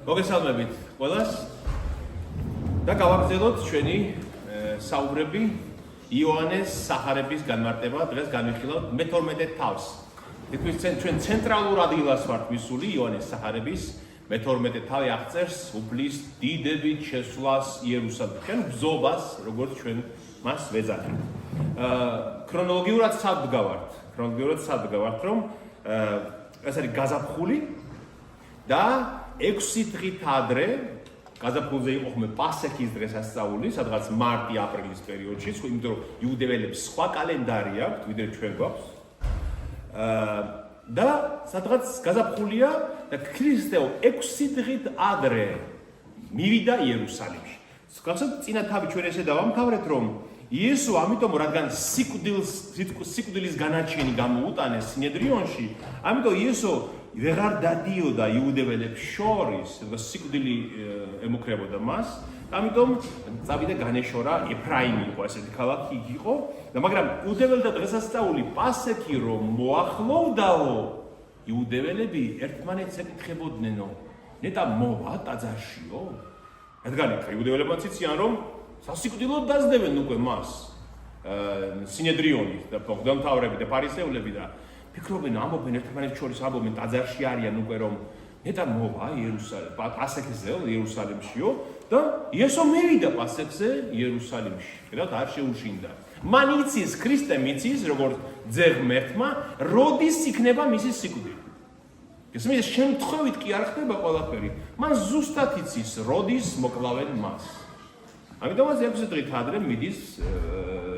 მოგესალმებით ყველას და გავაგრძელოთ ჩვენი საუბრები იოანეს სახარების განმარტება. დღეს განვიხილავთ მე-12 თავს. თითქმის ჩვენ ცენტრალურ ადგილას ვართ მისული იოანეს სახარების მე-12 თავი აღწერს უფლის დიდებით შესვლას იერუსალიმში. ჩვენ ბრძობას, როგორც ჩვენ მას ვეძახით. ქრონოლოგიურად სად რომ ეს არის გაზაფხული და 6 დღით ადრე გაზაფხულზე იყო ხომ პასექის დღეს ასწაული, სადღაც მარტი-აპრილის პერიოდში, იმიტომ რომ იუდეველებს სხვა კალენდარი აქვთ, ვიდრე ჩვენ გვაქვს. და სადღაც გაზაფხულია და ქრისტეო 6 დღით ადრე მივიდა იერუსალიმში. გახსოვთ, წინა თავი ჩვენ ესე დავამთავრეთ, რომ იესო ამიტომ რადგან სიკვდილის განაჩენი გამოუტანეს სინედრიონში, ამიტომ იესო ვეღარ დადიოდა იუდეველებს შორის, და სიკვდილი ემუქრებოდა მას, ამიტომ წავიდა განეშორა ეფრაიმი იყო ესეთი ქალაქი იყო, და მაგრამ იუდეველთა დღესასწაული პასექი რომ მოახლოვდაო, იუდეველები ერთმანეთს ეკითხებოდნენ, ნეტა მოვა ტაძარშიო? რადგან იუდეველებმაც იციან რომ სასიკვდილოდ დაძდებენ უკვე მას სინედრიონის და მღვდელმთავრები და ფარისევლები და ფიქრობენ, ამბობენ ერთმანეთს შორის ამბობენ ტაძარში არიან უკვე რომ ნეტა მოვა პასექზე იერუსალიმშიო და იესო მივიდა პასექზე იერუსალიმში. ხედავთ, არ შეუშინდა. მან იცის, ქრისტემ იცის, როგორც ძე ღმერთმა, როდის იქნება მისი სიკვდილი. ესმის შემთხვევით კი არ ხდება ყველაფერი. მან ზუსტად იცის, როდის მოკლავენ მას. ამიტომაც 6 დღით ადრე მიდის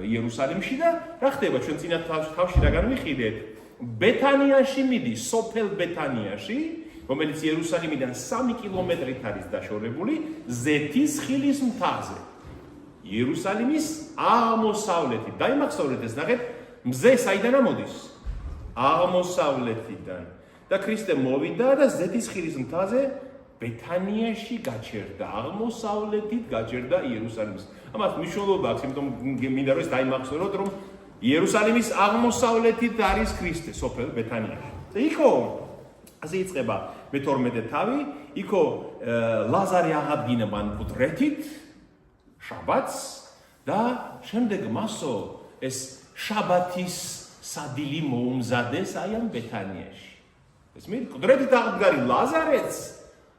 იერუსალიმში და რა ხდება ჩვენ წინა თავში რა განვიხილეთ? ბეთანიაში მიდის, სოფელ ბეთანიაში, რომელიც იერუსალიმიდან 3 კილომეტრით არის დაშორებული, ზეთის ხილის მთაზე. იერუსალიმის აღმოსავლეთით. დაიმახსოვრეთ ეს, ნახეთ, მზე საიდან მოდის? აღმოსავლეთიდან. და ქრისტე მოვიდა და ზეთის ხილის მთაზე ბეთანიაში გაჩერდა, აღმოსავლეთით გაჩერდა იერუსალიმს. ამას მნიშვნელობა აქვს, იმიტომ მინდა რომ დაიმახსოვროთ, რომ იერუსალიმის აღმოსავლეთით არის ქრისტე, სოფელ ბეთანიაში. და იქო ასე იწყება მე-12 თავი, იქო ლაზარე აღადგინა მკვდრეთით, შაბათს და შემდეგ მასო ეს შაბათის სადილი მოუმზადეს აი ამ ბეთანიაში. ეს მკვდრეთით აღდგარი ლაზარეც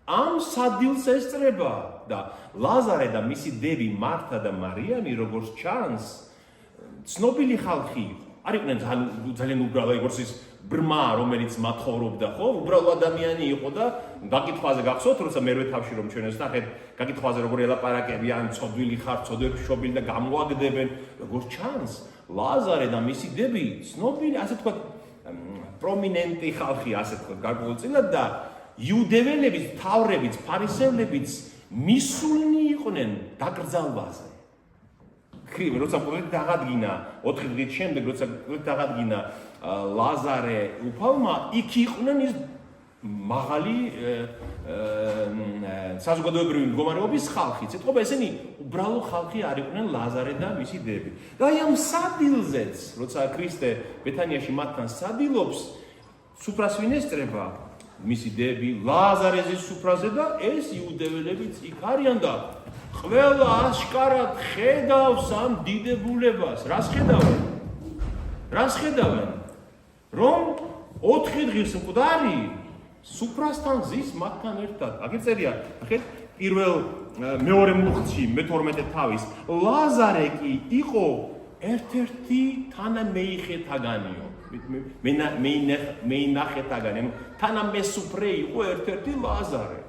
ამ სადილს ესწრება და ლაზარე და მისი დევი მართა და მარიამი როგორც ჩანს ცნობილი ხალხი არ იყვნენ ძალიან უბრალო, როგორც ის ბრმა, რომელიც მათხოვრობდა, ხო? უბრალო ადამიანი იყო და გაკითხვაზე გახსოვთ, როცა მერვე თავში რომ ჩვენ ეს ნახეთ, გაკითხვაზე როგორ ელაპარაკებიან, ცოდვილი ხარ, ცოდვებშობილი და გამოაგდებენ, როგორც ჩანს, ლაზარე და მისი დევი ცნობილი, ასე თქვა, პრომინენტი ხალხი, ასე თქვა, გარკვეულწილად და იუდეველების მთავრებიც, ფარისევლებიც მისულნი იყვნენ დაკრძალვაზე. როცა მკვდრეთით აღადგინა 4 დღით შემდეგ, როცა მკვდრეთით აღადგინა ლაზარე უფალმა, იქ იყვნენ ის მაღალი საზოგადოებრივი მდგომარეობის ხალხი. ეთქობა, ესენი უბრალო ხალხი არ იყვნენ ლაზარე და მისი დევი. და აი ამ სადილზეც, როცა ქრისტე ბეთანიაში მათთან სადილობს, სუფრას ვინ ესწრება? მისი დევი ლაზარეზის სუფრაზე და ეს იუდეველებიც იქ არიან და ყველა აშკარად ხედავს ამ დიდებულებას. რას ხედავენ? რომ 4 დღის მკვდარი სუფრასთან ზის მათთან ერთად. აგეწერია, ნახეთ, მეორე მუხტში მე-12 თავის ლაზარე კი იყო ერთ-ერთი თანამეიხეთაგანიო. მეინახეთაგანი, თანამესუფრე იყო ერთ-ერთი ლაზარე.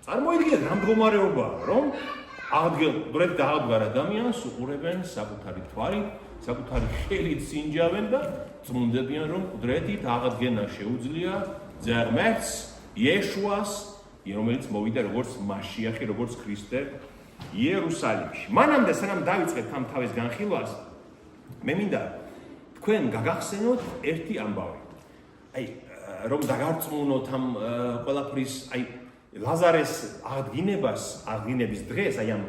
წარმოიდგინეთ რა მდგომარეობა, რომ მკვდრეთით აღადგარ ადამიანს უყურებენ საკუთარი თვალით, საკუთარი ხელით სინჯავენ და წმუნდებიან, რომ მკვდრეთით აღდგენა შეუძლია ძე ღმერთს, იეშუას, რომელიც მოვიდა როგორც მასიახი, როგორც ქრისტე იერუსალიმში. მანამდე სანამ დავიწყეთ ამ თავის განხილვას, მე მინდა თქვენ გაგახსენოთ ერთი ამბავი. აი, რომ დაგარწმუნოთ ამ ყველაფრის, აი ლაზარეს აღდგინების დღეს, აი ამ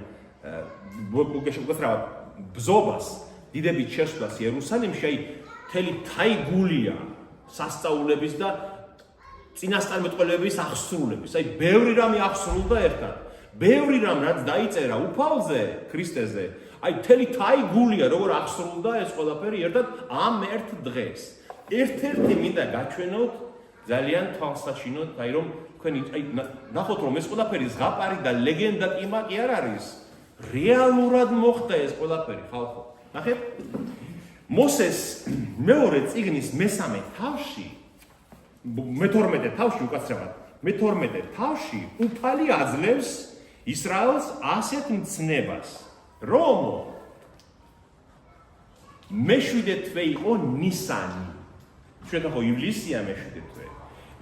ბზობას, დიდებით შესვლას იერუსალიმში, აი მთელი თაიგულია სასწაულების და წინასწარმეტყველების აღსრულების. აი, ბევრი რამე აღსრულდა ერთად. ბევრი რამ რაც დაიწერა უფალზე, ქრისტეზე. აი, მთელი თაიგულია, როგორ აღსრულდა ეს ყველაფერი ერთად ამ ერთ დღეს. ერთ-ერთი მინდა გაჩვენოთ ძალიან თვალსაჩინოდ, აი რომ თქვენ აი ნახოთ რომ ეს ყველაფერი ზღაპარი და ლეგენდა კი არ არის. რეალურად მოხდა ეს ყველაფერი, ხალხო. ნახეთ? მოსეს მეორე წიგნის მესამე თავში, მე-12 თავში უკაცრავად, მე-12 თავში უფალი აძლევს ისრაელს ასეთ მცნებას, რომ მე-7 თვე იყო ნისანი. ჩვენ ხო ივლისია მე-7 თვე.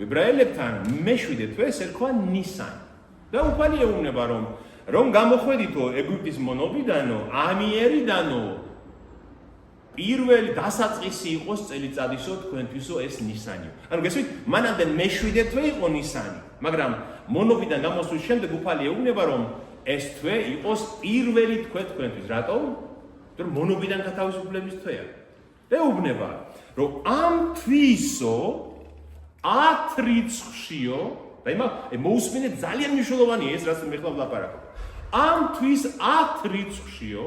ებრაელებთან მე-7 თვე ეს ერქვა ნისანი. და უფალი ეუბნება რომ გამოხვედითო ეგვიპტის მონობიდანო, ამიერიდანო პირველი დასაწყისი იყოს წელიწადისო თქვენთვისო ეს ნისანიო. ანუ გესმით, მანამდე მე-7 თვე იყო ნისანი, მაგრამ მონობიდან გამოსვლის შემდეგ უფალი ეუბნება რომ ეს თვე იყოს პირველი თვე თქვენთვის. რატომ? იმიტომ რომ მონობიდან გათავისუფლების თვეა. და ეუბნება რომ ამ თვისო 10 რიცხვშიო, და მოусმინეთ ძალიან მნიშვნელოვანია ეს რაც მე ხლა ვლაპარაკობ. ამ თვის 10 რიცხვშიო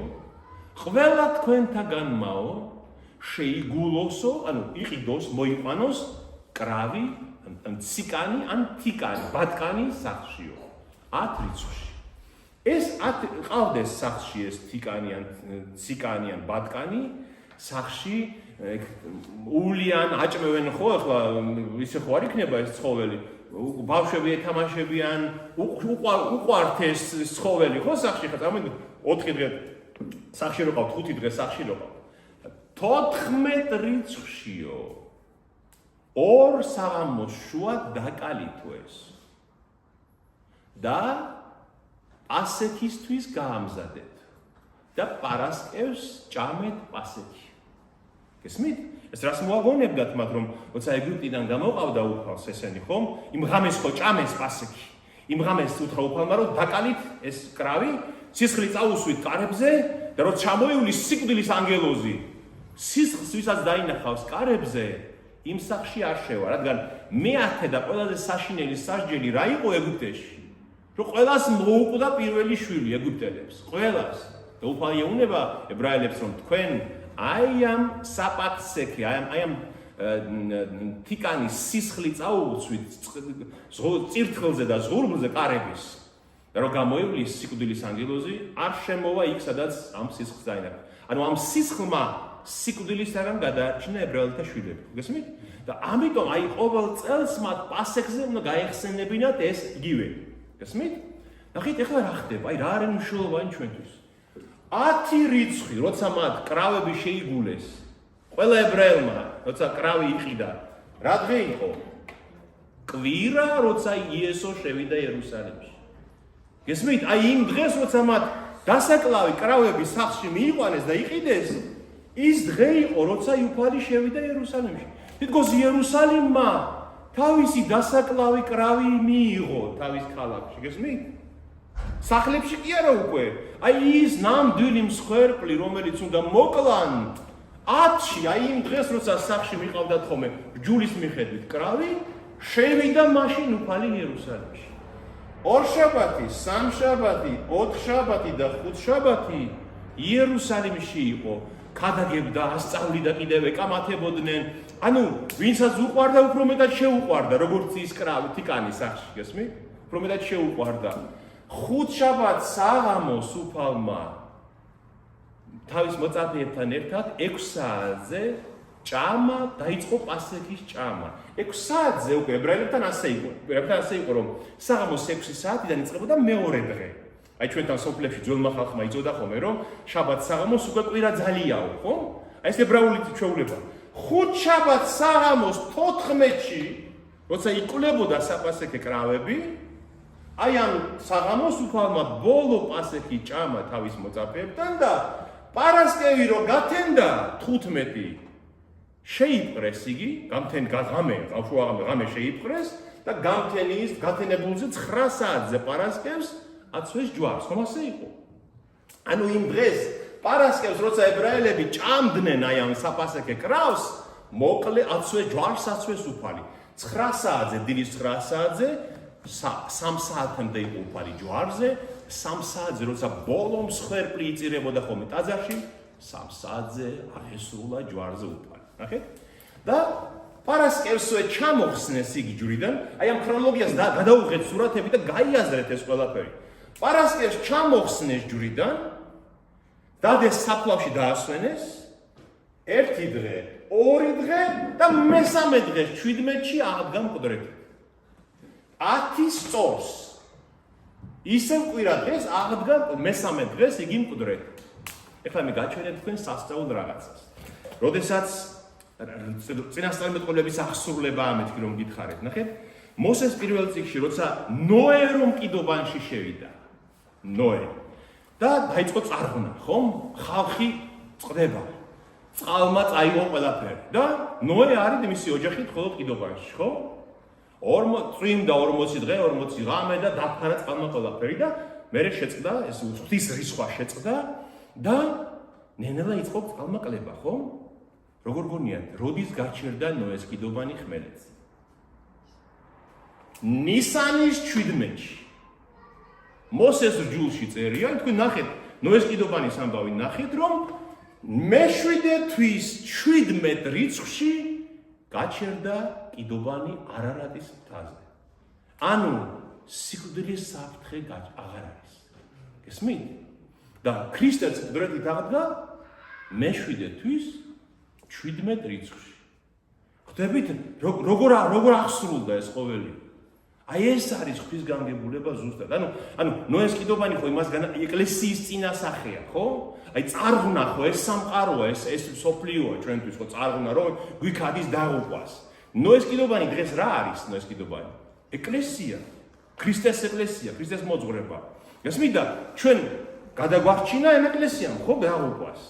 ყველა თქვენთაგანმაო შეიგულოსო, ანუ იყიდოს, მოიყვანოს კრავი, ციკანი ან თიკანი, ბატკანი სახლშიო. 10 რიცხვში. ეს 10 ყავდეს სახლში ეს თიკანი ან ციკანი ან ბატკანი სახლში ულიან აჭმევენ ხო ახლა ისე ხო არ იქნება ეს ცხოველი ბავშვები ეთამაშებიან უყვართ ეს ცხოველი ხო სახლში ხა წარმოგიდგენთ 4 დღე სახლში რო ყავთ 5 დღე სახლში რო ყავთ 14 რიცხვშიო ორ საღამოს შუა დაკალითვეს და პასექისთვის გაამზადეთ და პარასკევს ჭამეთ პასექი გესმით? ეს რას მოაგონებდათ მათ რომ როცა ეგვიპტიდან გამოყავდა უფალს ესენი ხომ? იმ ღამეს ხო ჭამეს პასექი. იმ ღამეს უთხრა უფალმა რომ დაკალით ეს კრავი, სისხლი წაუსვით კარებზე და რომ ჩამოივლის სიკვდილის ანგელოზი. სისხლს ვისაც დაინახავს კარებზე, იმ სახლში არ შევა, რადგან მე-10 და ყველაზე საშინელი სასჯელი რა იყო ეგვიპტეში? რომ ყველას მოუკვდა პირველი შვილი ეგვიპტელებს, ყველას. და უფალი ეუბნება ებრაელებს რომ თქვენ აი ამ საპატსექი, აი ამ თიკანის სისხლი წაუვცვით წირთხელზე და ზღურბლზე კარების და რომ გამოივლის სიკვდილის ანგელოზი არ შემოვა იქ სადაც ამ სისხლს დაინახა. ანუ ამ სისხლმა სიკვდილისაგან გადაარჩინა ებრაელთა შვილები. გესმით? და ამიტომ აი ყოველ წელს მათ პასექზე უნდა გაეხსენებინათ ეს იგივე. გესმით? ნახეთ ეხლა რა ხდება? აი რა არის მნიშვნელოვანი ჩვენთვის. 10 რიცხვი, როცა მათ კრავები შეიგულეს, ყველა ებრაელმა, როცა კრავი იყიდა, რა დღე იყო? კვირა, როცა იესო შევიდა იერუსალიმში. გესმით? აი იმ დღეს, როცა მათ დასაკლავი კრავები სახლში მიიყვანეს და იყიდეს, ის დღე იყო, როცა უფალი შევიდა იერუსალიმში. თითქოს იერუსალიმმა თავისი დასაკლავი კრავი მიიღო თავის ქალაქში, გესმით? სახლებში კი არა უკვე. აი ის ნამდვილი მსხვერპლი, რომელიც უნდა მოკლან 10-ში, აი იმ დღეს, როცა სახლში მიყავდათ ხოლმე ბჯულის მიხედვით კრავი, შევიდა მაშინ უფალი იერუსალიმში. 2 შაბათი, 3 შაბათი, 4 შაბათი და 5 შაბათი იერუსალიმში იყო. ქადაგებდა, ასწავლიდა კიდევ ეკამათებოდნენ. ანუ ვინცაც უყვარდა, უფრო მეტად შეუყვარდა, როგორც ის კრავი თიკანი სახლში, გესმით? უფრო მეტად შეუყვარდა. 5 შაბათს საღამოს უფალმა თავის მოწაფეებთან ერთად 6 საათზე ჭამა დაიწყო პასექის ჭამა. 6 საათზე უკვე ებრაელებთან ასე იყო, რომ საღამოს 6 საათიდან იწყებოდა მეორე დღე. აი ჩვენთან სოფლებში ძველმა ხალხმა იწოდა ხოლმე, რომ შაბათს საღამოს უკვე კვირა ძალიაო, ხო? აი ეს ებრაული ჩვეულება. 5 შაბათს საღამოს 14-ში, როცა იკლებოდა საპასექე კრავები, აი ამ საღამოს უფალმა ბოლო პასექი ჭამა თავის მოწაფეებთან და პარასკევი რო გათენდა 15 შეიპყრეს იგი, ღამე შეიპყრეს და გათენებულზე 9 საათზე პარასკევს აწვეს ჯვარს, ხომ ასე იყო? ანუ იმ დღეს პარასკევს როცა ებრაელები ჭამდნენ აი ამ საპასექე კრავს, მოკლე აწვეს ჯვარს აწვეს უფალი. 9 საათზე, დილის 9 საათზე, 3 საათამდე იყო უფალი ჯვარზე, 3 საათზე როცა ბოლომ მსხვერპლი იწირებოდა ხოლმე ტაძარში, 3 საათზე აღესრულა ჯვარზე უფალი. ნახეთ? და პარასკევსვე ჩამოხსნეს იგი ჯვრიდან, აი ამ ქრონოლოგიას გადაუღეთ სურათები და გაიაზრეთ ეს ყველაფერი. პარასკევს ჩამოხსნეს ჯვრიდან, დადეს საფლავში დაასვენეს, ერთი დღე, ორი დღე და მესამე დღე 17-ში აღდგა მკვდრეთით. 10 სწორს. ისევ კვირა დღეს აღდგა მესამე დღეს იგი მკვდრეთით. ეხლა მე გაჩვენებ თქვენ სასწაულ რაღაცას. როდესაც წინასწარმეტყველების აღსრულებაა მეთქი რომ გითხარით, ნახეთ. მოსეს პირველ წიგნში როცა ნოე რომ კიდობანში შევიდა. ნოე. და დაიწყო წარღვნა, ხომ? ხალხი წყდება. წყალმა წაიღო ყველაფერი და ნოე არის მისი ოჯახით მხოლოდ კიდობანში, ხო? 40 და 40 დღე, 40 ღამე და დაფარა წყალმა ყველაფერი და მერე შეწყდა, ეს ღვთის რისხვა შეწყდა და ნენელა იწყო წყალმა კლება, ხო? როგორ გონიათ, როდის გაჩერდა ნოეს კიდობანი ხმელეთს? ნისანის 17-ში. მოსეს რჯულში წერია, თქვენ ნახეთ, ნოეს კიდობანის ამბავი ნახეთ, რომ მე-7 თვის 17 რიცხვში გაჩერდა კიდობანი არარატის მთაზე. ანუ სიკვდილის საფრთხე აღარ არის. გესმით? და ქრისტეც მკვდრეთით აღდგა მე-7 თვის 17 რიცხვში. ხვდებით, როგორ აღსრულდა ეს ყოველი? აი ეს არის ღვთის განგებულება ზუსტად. ანუ ნოეს კიდობანი ხო იმას ეკლესიის წინასახეა, ხო? აი წარღვნა ხო ეს სამყაროა, ეს სოფლიოა ჩვენთვის ხო წარღვნა, რომ გვიქადის დაღუპვას. ნოეს კიდობანი დღეს რა არის ნოეს კიდობანი? ეკლესია, ქრისტეს ეკლესია, ქრისტეს მოძღვრება. გასმით და ჩვენ გადაგვარჩინა ამ ეკლესიამ ხო დაღუპვას.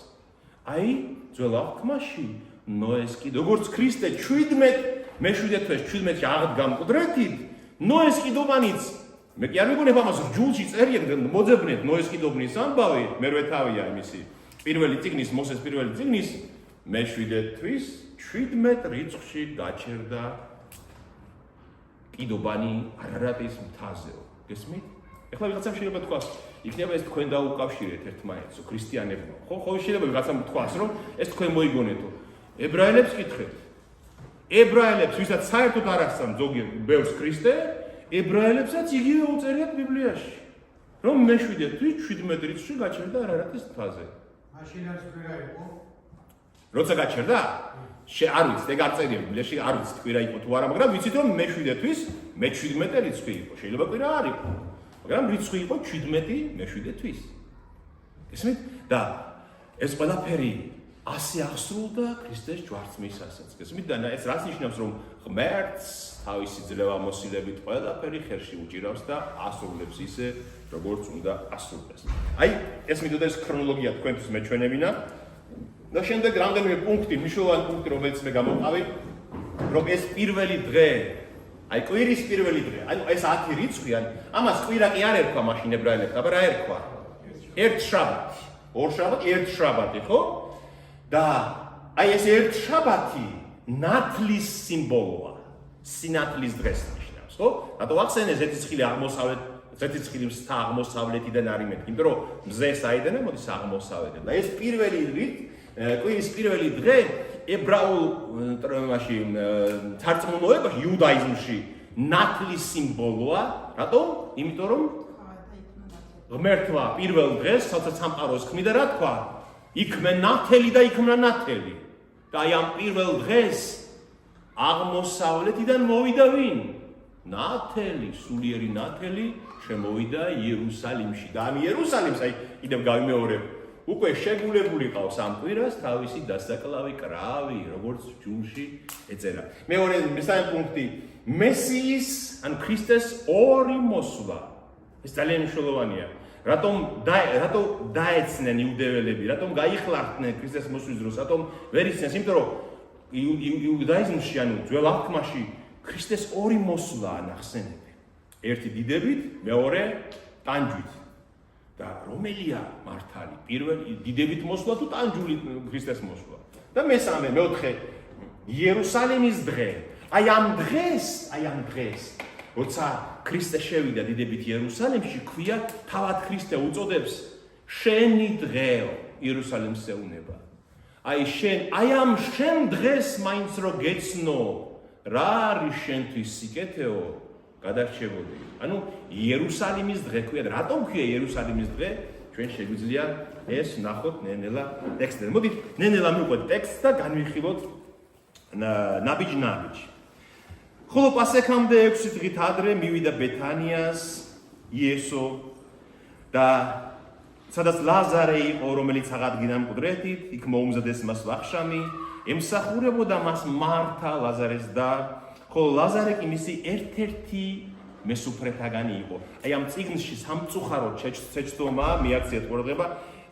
აი ძველ აღთქმაში ნოეს კიდო როგორც ქრისტე 17 თვეს 17-ში აღდგა მკვდრეთით, ნოეს კიდობანიც მე კი არ მეგონებ ამას რჯულში წერია მოძებნეთ ნოეს კიდობნის ამბავი, მერვე თავია იმისი პირველი წიგნის მოსეს პირველი წიგნის მე-7 თვის 17 რიცხვში გაჩერდა კიდობანი არარატის მთაზეო. გესმით? ეხლა ვიღაცამ შეიძლება თქვას, იქნება ეს თქვენ დაუკავშირეთ ერთმანეთს, ქრისტიანებმა. ხო, შეიძლება ვიღაცამ თქვას, რომ ეს თქვენ მოიგონეთო. ებრაელებს კითხეთ. ებრაელებს, ვისაც საერთოდ არ აღსამ ზოგიერთ ბევრს ქრისტე, ებრაელებსაც იგივე უწერიათ ბიბლიაში, რომ მე-7 თვის 17 რიცხვში გაჩერდა არარატის მთაზე. მაშინ არის კვირა იყო? როცა გაჩერდა? არ ვიცით, ეგ არ წერია ბიბლიაში, არ ვიცით კვირა იყო თუ არა, მაგრამ ვიცით რომ მე-7 თვის მე-17 რიცხვი იყო. შეიძლება კვირა არ იყო. მაგრამ რიცხვი იყო 17 მე-7 თვის. გესმით? და ეს ყველაფერი ასე აღსრულდა ქრისტეს ჯვარცმისასაც. გესმით? და ეს რას ნიშნავს, რომ ღმერთს თავისი ძლევამოსილებით ყველაფერი ხერში უჭირავს და ასრულებს ისე, როგორც უნდა ასრულდეს. აი, ეს მითოდა ეს ქრონოლოგია თქვენთვის მეჩვენებინა. და შემდეგ რამდენიმე პუნქტი, მნიშვნელოვანი პუნქტი, რომელიც მე გამოვყავი, რომ ეს პირველი დღე, აი კვირის პირველი დღე, აი ეს 10 რიცხვი, ამას კვირა კი არ ერქვა მაშინ ებრაელებმა, აბა რა ერქვა? ერთ შაბათი, ორ შაბათი, ერთ შაბათი, ხო? და აი ეს ერთ შაბათი ნათლის სიმბოლოა. სინათლის დღეს ნიშნავს, ხო? რატო ახსენე ზეთისხილი ზეთისხილი მსთა აღმოსავლეთიდან არის მეთქი, იმიტომ რომ მზე საიდანაა მოდის აღმოსავლეთიდან. და ეს პირველი კვირის პირველი დღე ებრაულ მაშინ თარწმუნოებაში, იუდაიზმში ნათლის სიმბოლოა. რატომ? იმიტომ რომ ღმერთმა პირველ დღეს, სადაც სამყაროს ქმნიდა, რა თქვა? იქმნა ნათელი და იქმნა ნათელი. და აი ამ პირველ დღეს აღმოსავლეთიდან მოვიდა ვინ? ნათელი, სულიერი ნათელი შემოვიდა იერუსალიმში. და ამ იერუსალიმს აი კიდევ გავიმეორებ. უკვე შეგულებული ყავს ამ კვირას თავისი დასაკლავი კრავი, როგორც ჯულში ეწერა. მესამე პუნქტი, მესიის, ანუ ქრისტეს ორი მოსვლა. ეს ძალიან მნიშვნელოვანია. რატომ დაეცნენ იუდეველები, რატომ გაიხლარდნენ ქრისტეს მოსვლის დროს, რატომ ვერ იცნეს, იმიტომ რომ იუდაიზმში, ანუ ძველ აღთქმაში ქრისტეს ორი მოსვლაა ნახსენები. ერთი დიდებით, მეორე ტანჯვით. და რომელია მართალი? პირველი დიდებით მოსვლა თუ ტანჯული ქრისტეს მოსვლა? და მესამე, მეოთხე იერუსალიმის დღე. აი ამ დღეს, როცა ქრისტე შევიდა დიდებით იერუსალიმში, ქვია, თავად ქრისტე უწოდებს შენი დღეო იერუსალიმს ეუნება. აი ამ შენ დღეს მაინც რო გეცნო, რა არის შენთვის სიკეთეო, გადარჩებოდი. ანუ იერუსალიმის დღე ქვია, რატომ ქვია იერუსალიმის დღე? ჩვენ შეგვიძლია ეს ვნახოთ ნელ-ნელა ტექსტზე. მოდით ნელ-ნელა მივყვეთ ტექსტს და განვიხილოთ ნაბიჯ-ნაბიჯ. ხოლო პასექამდე 6 დღით ადრე მივიდა ბეთანიას იესო და სადაც ლაზარე იყო, რომელიც აღადგინა მკვდრეთით, იქ მოუმზადეს მას ვახშამი, ემსახურებოდა მას მართა ლაზარეს და ხოლო ლაზარე კი მისი ერთ-ერთი მესუფრეთაგანი იყო. აი ამ წიგნში სამწუხაროდ შეცდომა მიაქციათ ყურადღება,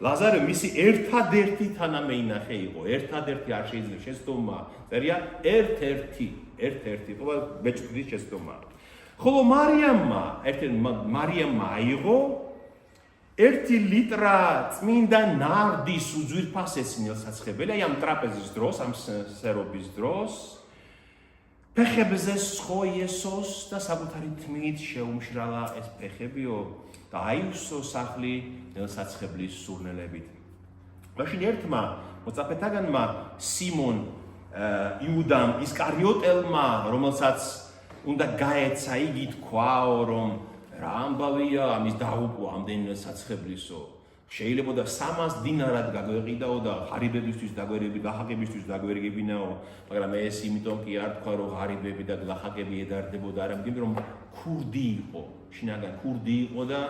ლაზარე მისი ერთადერთი თანამეინახე იყო. ერთადერთი არ შეიძლება შეცდომა. წერია ერთ-ერთი ყოველ ბეჭდვის შეცდომა. ხოლო მარიამმა აიღო 1 ლიტრა წმინდა ნარდის უძვირფასესი ნელსაცხებელი, აი ამ ტრაპეზის დროს, ამ სერობის დროს ფეხებზე სხო იესოს და საკუთარი თმით შეუმშრალა ეს ფეხებიო და აივსო სახლი ნელსაცხებლის სურნელებით. მაშინ ერთმა მოწაფეთაგანმა სიმონ იუდამ ისკარიოტელმა, რომელსაც უნდა გაეცა, იგი თქვაო, რომ რა ამბავია ამის დაუპო ამდენი ნელსაცხებლისო. შეიძლება და 300 დინარად გაგვეყიდაო და ღარიბებისთვის ლახაკებისთვის დაგვერგებინაო, მაგრამ ეს იმიტომ კი არ თქვა, რომ ღარიბები და ლახაკები ედარდებოდა, არამედ რომ ქურდი იყო, შინაგან ქურდი იყო და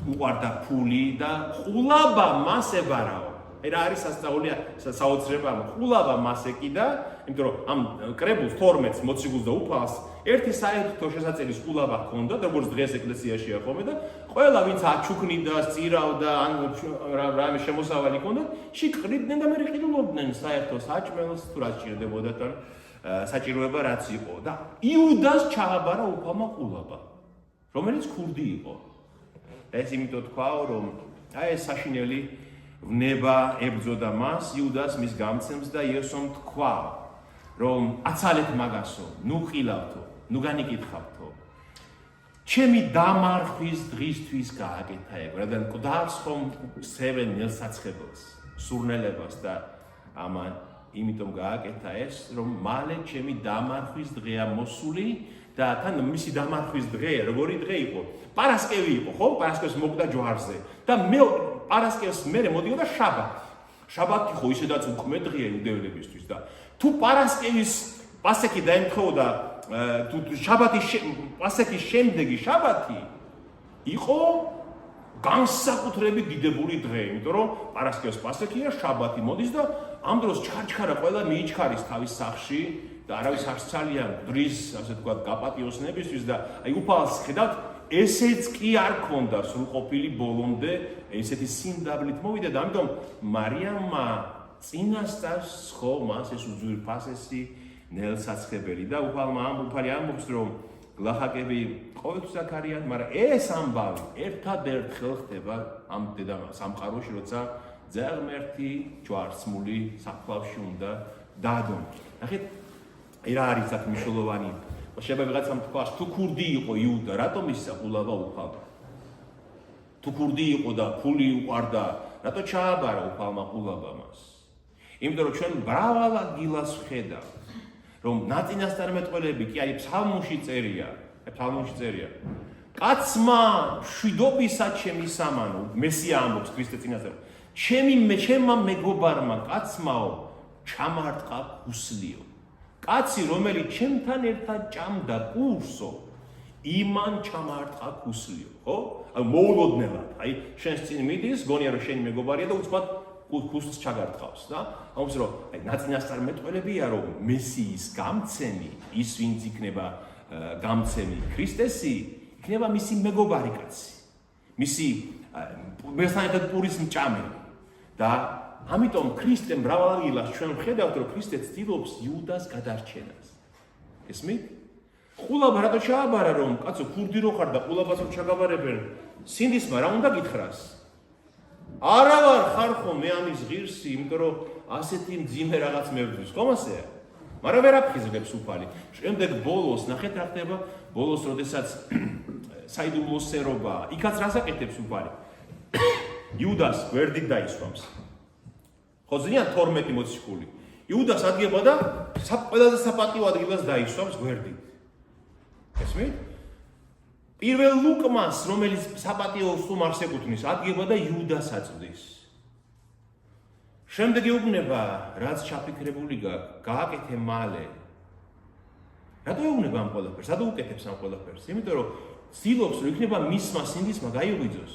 უყარდა ფული და ყულაბა მას ებარაო. აი რა არის სასწაულია, საოცრება, ყულაბა მას ეკიდა, იმიტომ რომ ამ კრებულს 12 მოციქულს და უფალს ერთი საერთო შესაძლებლის ყულაბა ჰქონდა, როგორც დღეს ეკლესიაშია ხოლმე და ყველა ვინც აჩუქნიდა, სწირავდა, ან რამე შემოსავალი ჰქონდა, შეკრიბდნენ და მე ყიდულობდნენ საერთო საჭმელს თუ რა სჭირდებოდათ ან საჭიროება რაც იყო და იუდას ჩააბარა უფალმა ყულაბა, რომელიც ქურდი იყო. ეს იმიტომ თქვაო, რომ აი ეს საშინელი ვნება ებრძოდა მას, იუდას მის გამცემს და იესომ თქვა, რომ აცალეთ მაგასო, ნუ ყილავთო, ნუ განიკითხავთო. ჩემი დამარხვის დღისთვის გააკეთა ეგ, რადგან მკვდარს ხომ სევენ ნელსაცხებელს, სურნელებას და ამან იმიტომ გააკეთა ეს, რომ მალე ჩემი დამარხვის დღეა მოსული და თან მისი დამარხვის დღე, როგორი დღე იყო? პარასკევი იყო, ხო? პარასკევს მოკვდა ჯვარზე და მე პარასკევს მერე მოდიოდა შაბათი. შაბათი ხო ისედაც უქმე დღეა იუდეველებისთვის და თუ პარასკევის პასექი დაემთხოვდა, თუ პასექის შემდეგი შაბათი იყო განსაკუთრებით დიდებული დღე, იმიტომ რომ პარასკევს პასექია, შაბათი მოდის და ამ დროს ჩარჩქარა ყველა მიიჩქარის თავის სახლში და არავის არ სცალია მღვდრის, ასე ვთქვათ, გაპატიოსნებისთვის და აი უფალს ხედავთ, ესეც კი არ ქონდა სრულყოფილი ბოლომდე, ესეთი სიმდაბლით მოვიდა და ამიტომ მარიამმა წინასწარ სხო მას ეს უძვირფასესი ნელსაცხებელი და უფალი ამბობს, რომ ლახაკები ყოველთვის აქ არიან, მაგრამ ეს ამბავი ერთადერთხელ ხდება ამ სამყაროში, როცა ძაღლმერთი ჯვარცმული საფლავში უნდა დაადონ. ნახეთ, რა არის აქ მნიშვნელოვანი? შეიძლება ვიღაცამ თქვას, თუ ქურდი იყო იუდა, რატომ ისა ყულაბა უფალმა? თუ ქურდი იყო და ფული უყარდა, რატო ჩააბარა უფალმა ყულაბა მას? იმიტომ რომ ჩვენ მრავალ ადგილას ვხედავთ, რომ ნაწინასწარმეტყველები კი აი ფსალმუნში წერია. კაცმა მშვიდობისა ჩემი სამანო, მესია ამბობს ქრისტე წინასწარ. ჩემმა მეგობარმა კაცმაო ჩამარტყა ქუსლიო. კაცი რომელიც ჩემთან ერთად ჭამდა კურსო, იმან ჩამარტყა ქუსლიო, ხო? აი მოულოდნელად, აი შენს წინ მიდის, გონია რომ შენი მეგობარია და უცბად ქუსლს ჩაგარტყავს და ამბობს რომ აი ნაწინასწარმეტყველებია რომ მესიის გამცემი, ის ვინც იქნება გამცემი ქრისტესი, იქნება მისი მეგობარი კაცი, მისი მესანეთად პურის მჭამელი და ამიტომ ქრისტე მრავალ ადგილას ჩვენ ვხედავთ რომ ქრისტე ცდილობს იუდას გადარჩენას. ესმით? ყულაბა რატო ჩააბარა რომ კაცო ქურდი რო ხარ და ყულაბას რო ჩაგაბარებენ, სინდისმა რა უნდა გითხრას? არა ვარ ხარ ხო მე ამის ღირსი, იმიტომ რომ ასეთი მძიმე რაღაც მებრძვის, ხომ ასეა? მაგრამ ვერ აფხიზლებს უფალი. შემდეგ ბოლოს ნახეთ რა ხდება, ბოლოს როდესაც საიდუმლო სერობა, იქაც რას აკეთებს უფალი? იუდას გვერდით დაისვამს. ხო ზიან 12 მოციქული. იუდას ადგება და ყველაზე საპატიო ადგილას დაისვამს გვერდით. ესმით? პირველ ლუკმას, რომელიც საპატიო სტუმარს ეკუთვნის, ადგება და იუდას აწვდის. შემდეგ ეუბნება, რაც ჩაფიქრებული გააკეთე მალე. რატო ეუბნება ამ ყველაფერს? რატო უკეთებს ამ ყველაფერს? იმიტომ რომ ცდილობს, რომ იქნება მისმა სინდისმა გაიღვიძოს.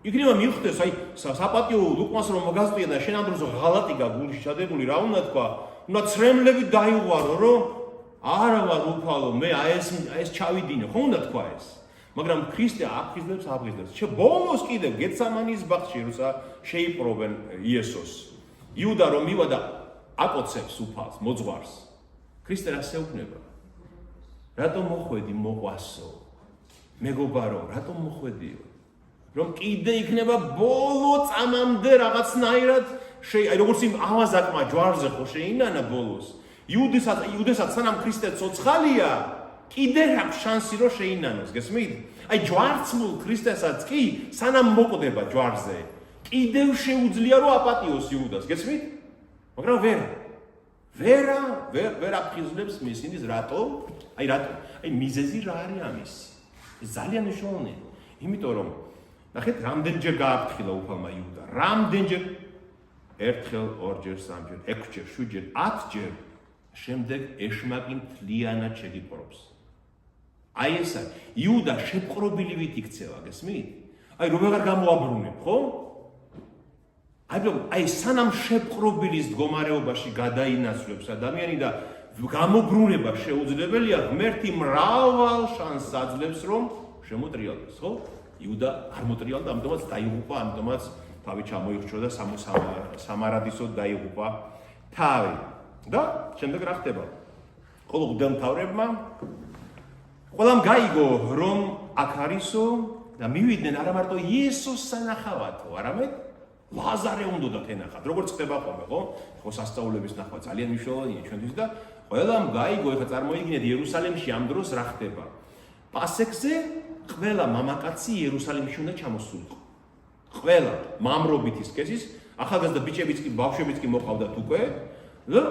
იქნება მიხვდეს, აი, საპატიო ლუკმას რომ მოგასწია და შენ ამ დროს ღალატი გაგულში ჩადებული, რა უნდა თქვა? უნდა ცრემლები დაიღვარო, რომ არა ვარ უფალო, მე ეს ჩავიდინე, ხო უნდა თქვა ეს. მაგრამ ქრისტე აფხიზლებს. ბოლოს კიდევ გეცამანის ბაღში როცა შეიპყრობენ იესოს. იუდა რომ მივა და აკოცებს უფალს, მოძღვარს. ქრისტე რას ეუბნება? რატომ მოხვედი მოყვასო? მეგობარო, რატომ მოხვედიო? რომ კიდე იქნება ბოლო წამამდე რაღაცნაირად აი როგორც იმ ავაზაკმა ჯვარზე ხო შეინანა ბოლოს. იუდესაც სანამ ქრისტე ცოცხალია, კიდე აქვს შანსი რომ შეინანოს, გესმით? აი ჯვარცმულ ქრისტესაც კი სანამ მოკვდება ჯვარზე, კიდევ შეუძლია რომ აპატიოს იუდას, გესმით? მაგრამ ვერ აფხიზლებს მისინდის რატო? აი მიზეზი რა არის ამისი? ეს ძალიან მნიშვნელოვანია. იმიტომ რომ ნახეთ, რამდენჯერ გააფრთხილა უფალმა იუდა. რამდენჯერ? ერთხელ, ორჯერ, სამჯერ, 6ჯერ, 7ჯერ, 10ჯერ. შემდეგ ეშმაკი მთლიანად შეგიპყრობს. აი ესა, იუდა შეპყრობილივით იქცევა, გესმით? აი რომ აღარ გამოაბრუნებ, ხო? აი სანამ შეპყრობილის მდგომარეობაში გადაინაცვლებს ადამიანი და გამობრუნება შეუძლებელია, ღმერთი მრავალ შანსს აძლევს, რომ შემოტრიალდეს, ხო? იუდა არ მოტრიალდა, ამიტომაც დაიღუპა, ამიტომაც თავი ჩამოიხრჩო და სამარადისოდ დაიღუპა თავი. და შემდეგ რა ხდება? ხოლო მღვდელმთავრებმა ყველამ გაიგო, რომ აქ არისო და მივიდნენ არა მარტო იესოს სანახავათო, არამედ ლაზარე უნდათ ენახათ. როგორც ხდება ხოლმე, ხო? ხო სასწაულების ნახვა ძალიან მნიშვნელოვანია ჩვენთვის და ყველამ გაიგო, ეხლა წარმოიდგინეთ იერუსალიმში ამ დროს რა ხდება. პასექზე ყველა მამაკაცი იერუსალიმში უნდა ჩამოსულიყო. ყველა მამრობითის კესის, ახალგაზრდა ბიჭებიც კი, ბავშვებიც კი მოყავდათ უკვე. და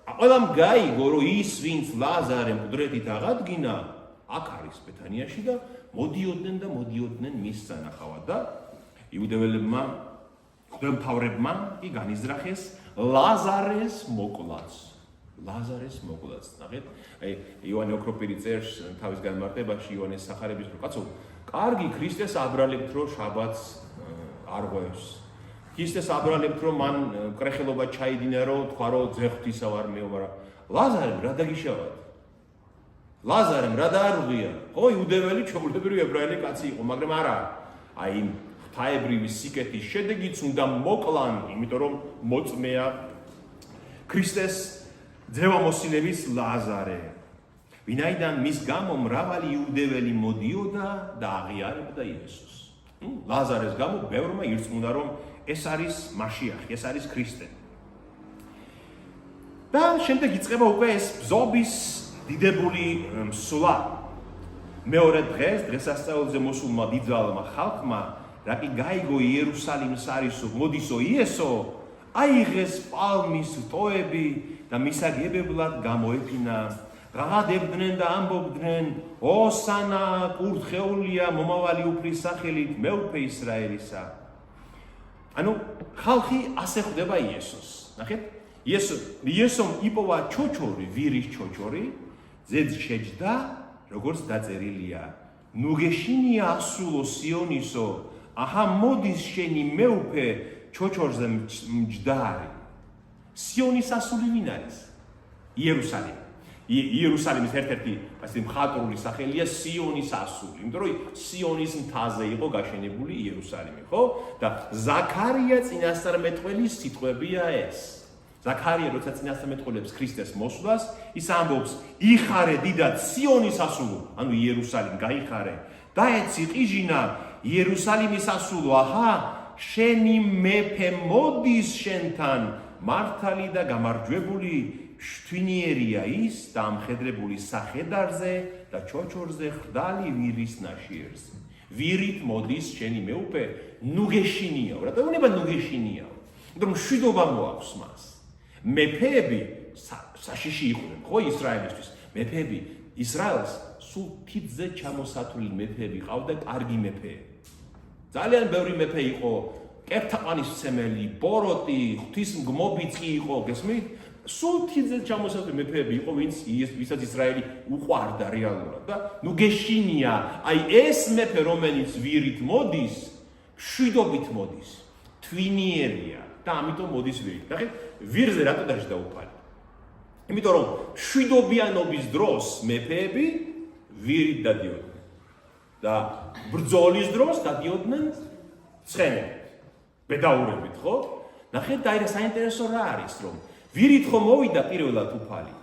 ყველამ გაიგო, რომ ის ვინც ლაზარე მკვდრეთით აღადგინა, აქ არის ბეთანიაში და მოდიოდნენ მის სანახავად და იუდეველებმა, მღვდელმთავრებმა კი განიზრახეს ლაზარეს მოკლაც. ნახეთ, აი იოანე ოქროპირი წერს თავის განმარტებაში იოანეს სახარების რო კაცო, კარგი ქრისტეს აბრალებთ რომ შაბათს არ ღვევს. ქრისტეს აბრალებთ რომ მან კრეხელობა ჩაიდინა რომ თქვა რომ ძეხვთისა ვარ მე, მაგრამ ლაზარემ რა დაგიშავათ? ლაზარემ რა დაარღვია? ხო, იუდეველი ჩვეულებრივი ებრაელი კაცი იყო, მაგრამ არა. აი ღვთაებრივი სიკეთის შედეგიც უნდა მოკლან, იმიტომ რომ მოწმეა ქრისტეს ძევამოსილების ლაზარე. ვინაიდან მის გამო მრავალი იუდეველი მოდიოდა და აღიარებდა იესოს. ლაზარეს გამო ბევრმა ირწმუნა რომ ეს არის მაშიახი, ეს არის ქრისტე. და შემდეგ იწყება უკვე ეს ბზობის დიდებული მსვლა. მეორე დღესასწაულზე მოსულმა დიდძალმა ხალხმა, რა კი გაიგო იერუსალიმს არისო, მოდისო იესო, აიღეს პალმის რტოები და მისაგებებლად გამოეფინა. ღაღადებდნენ და ამბობდნენ, ოსანა კურთხეულია მომავალი უფლის სახელით მეუფე ისრაელისა. ანუ ხალხი ასე ხვდება იესოს. ნახეთ, იესომ იპოვა ჩოჩორი, ვირის ჩოჩორი, ზედ შეჯდა, როგორც დაწერილია. ნუ გეშინია ასულო სიონისო, აჰა მოდის შენი მეუფე ჩოჩორზე მჯდარი. სიონის ასული ვინ არის? იერუსალიმი. იერუსალიმის ერთ-ერთი ასე მხატვრული სახელია სიონის ასული, იმიტომ რომ სიონის მთაზე იყო გაშენებული იერუსალიმი, ხო? და ზაქარია წინასწარმეტყველის სიტყვებია ეს. ზაქარია როცა წინასწარმეტყველებს ქრისტეს მოსვლას, ის ამბობს: "იხარე დიდად სიონის ასულო", ანუ იერუსალიმ გაიხარე. და ეცი ყიჟინა იერუსალიმის ასულო, აჰა, შენი მეფე მოდის შენთან, მართალი და გამარჯვებული, შთვინიერია ის და ამხედრებული სახედარზე და ჩოჩორზე ხრდალი ვირის ნაშიერზე. ვირით მოდის შენი მეუფე, ნუ გეშინიაო. რატო უნება ნუ გეშინიაო? იმიტომ რომ მშვიდობა მოაქვს მას. მეფეები საშიში იყვნენ, ხო ისრაელისთვის. მეფეები ისრაელს სულ თითზე ჩამოსათვლილი მეფეები ყავდა, კარგი მეფეები. ძალიან ბევრი მეფე იყო, კეფთაყანისმცემელი, ბოროტი, ღვთისმგმობიწყი იყო, გესმით? სულ თითზე ჩამოსათვლილი მეფეები იყო, ვისაც ისრაელი უყვარდა რეალურად და ნუ გეშინია, აი ეს მეფე, რომელიც ვირით მოდის, მშვიდობით მოდის, თვინიერია და ამიტომ მოდის ვირით. ნახეთ, ვირზე რატო დაждდა უფალი? იმიტომ რომ მშვიდობიანობის დროს მეფეები ვირით დადიოდნენ და ბრძოლის დროს დადიოდნენ ცხენებით, ბედაურებით, ხო? ნახეთ, და აი საინტერესო რა არის, რომ ვირით ხომ მოვიდა პირველად უფალი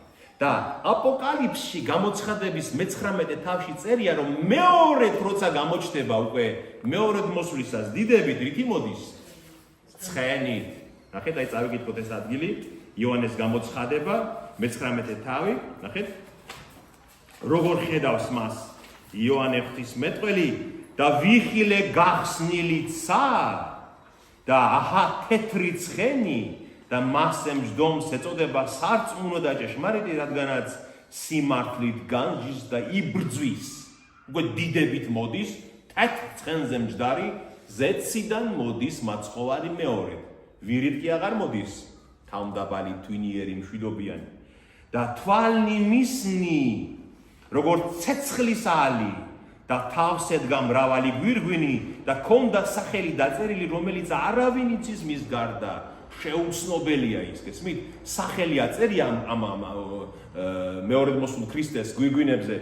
და აპოკალიფსში გამოცხადების 19 თავში წერია, რომ მეორედ როცა გამოჩნდება უკვე მეორედ მოსვლისას დიდებით რითი მოდის? ცხენით. ნახეთ, აი წავიკითხოთ ეს ადგილი, იოანეს გამოცხადება 19 თავი, ნახეთ, როგორ ხედავს მას იოანე ღვთისმეტყველი და ვიხილე გახსნილიცა და აჰა თეთრი ცხენი და მასზე მჯდომს ეწოდება სარწმუნო და ჭეშმარიტი, რადგანაც სიმართლით განჯის და იბრძვის. უკვე დიდებით მოდის, თეთრ ცხენზე მჯდარი, ზეციდან მოდის მაცხოვარი მეორედ. ვირით კი აღარ მოდის, თავმდაბალი, თვინიერი, მშვიდობიანი. და თვალნი მისნი, როგორც ცეცხლის ალი და თავს ედგა მრავალი გვირგვინი და ქონდა სახელი დაწერილი, რომელიც არავინ იცის მის გარდა. შეუცნობელია ის, გესმით? სახელი აწერია ამ მეორედ მოსულ ქრისტეს გვირგვინებზე.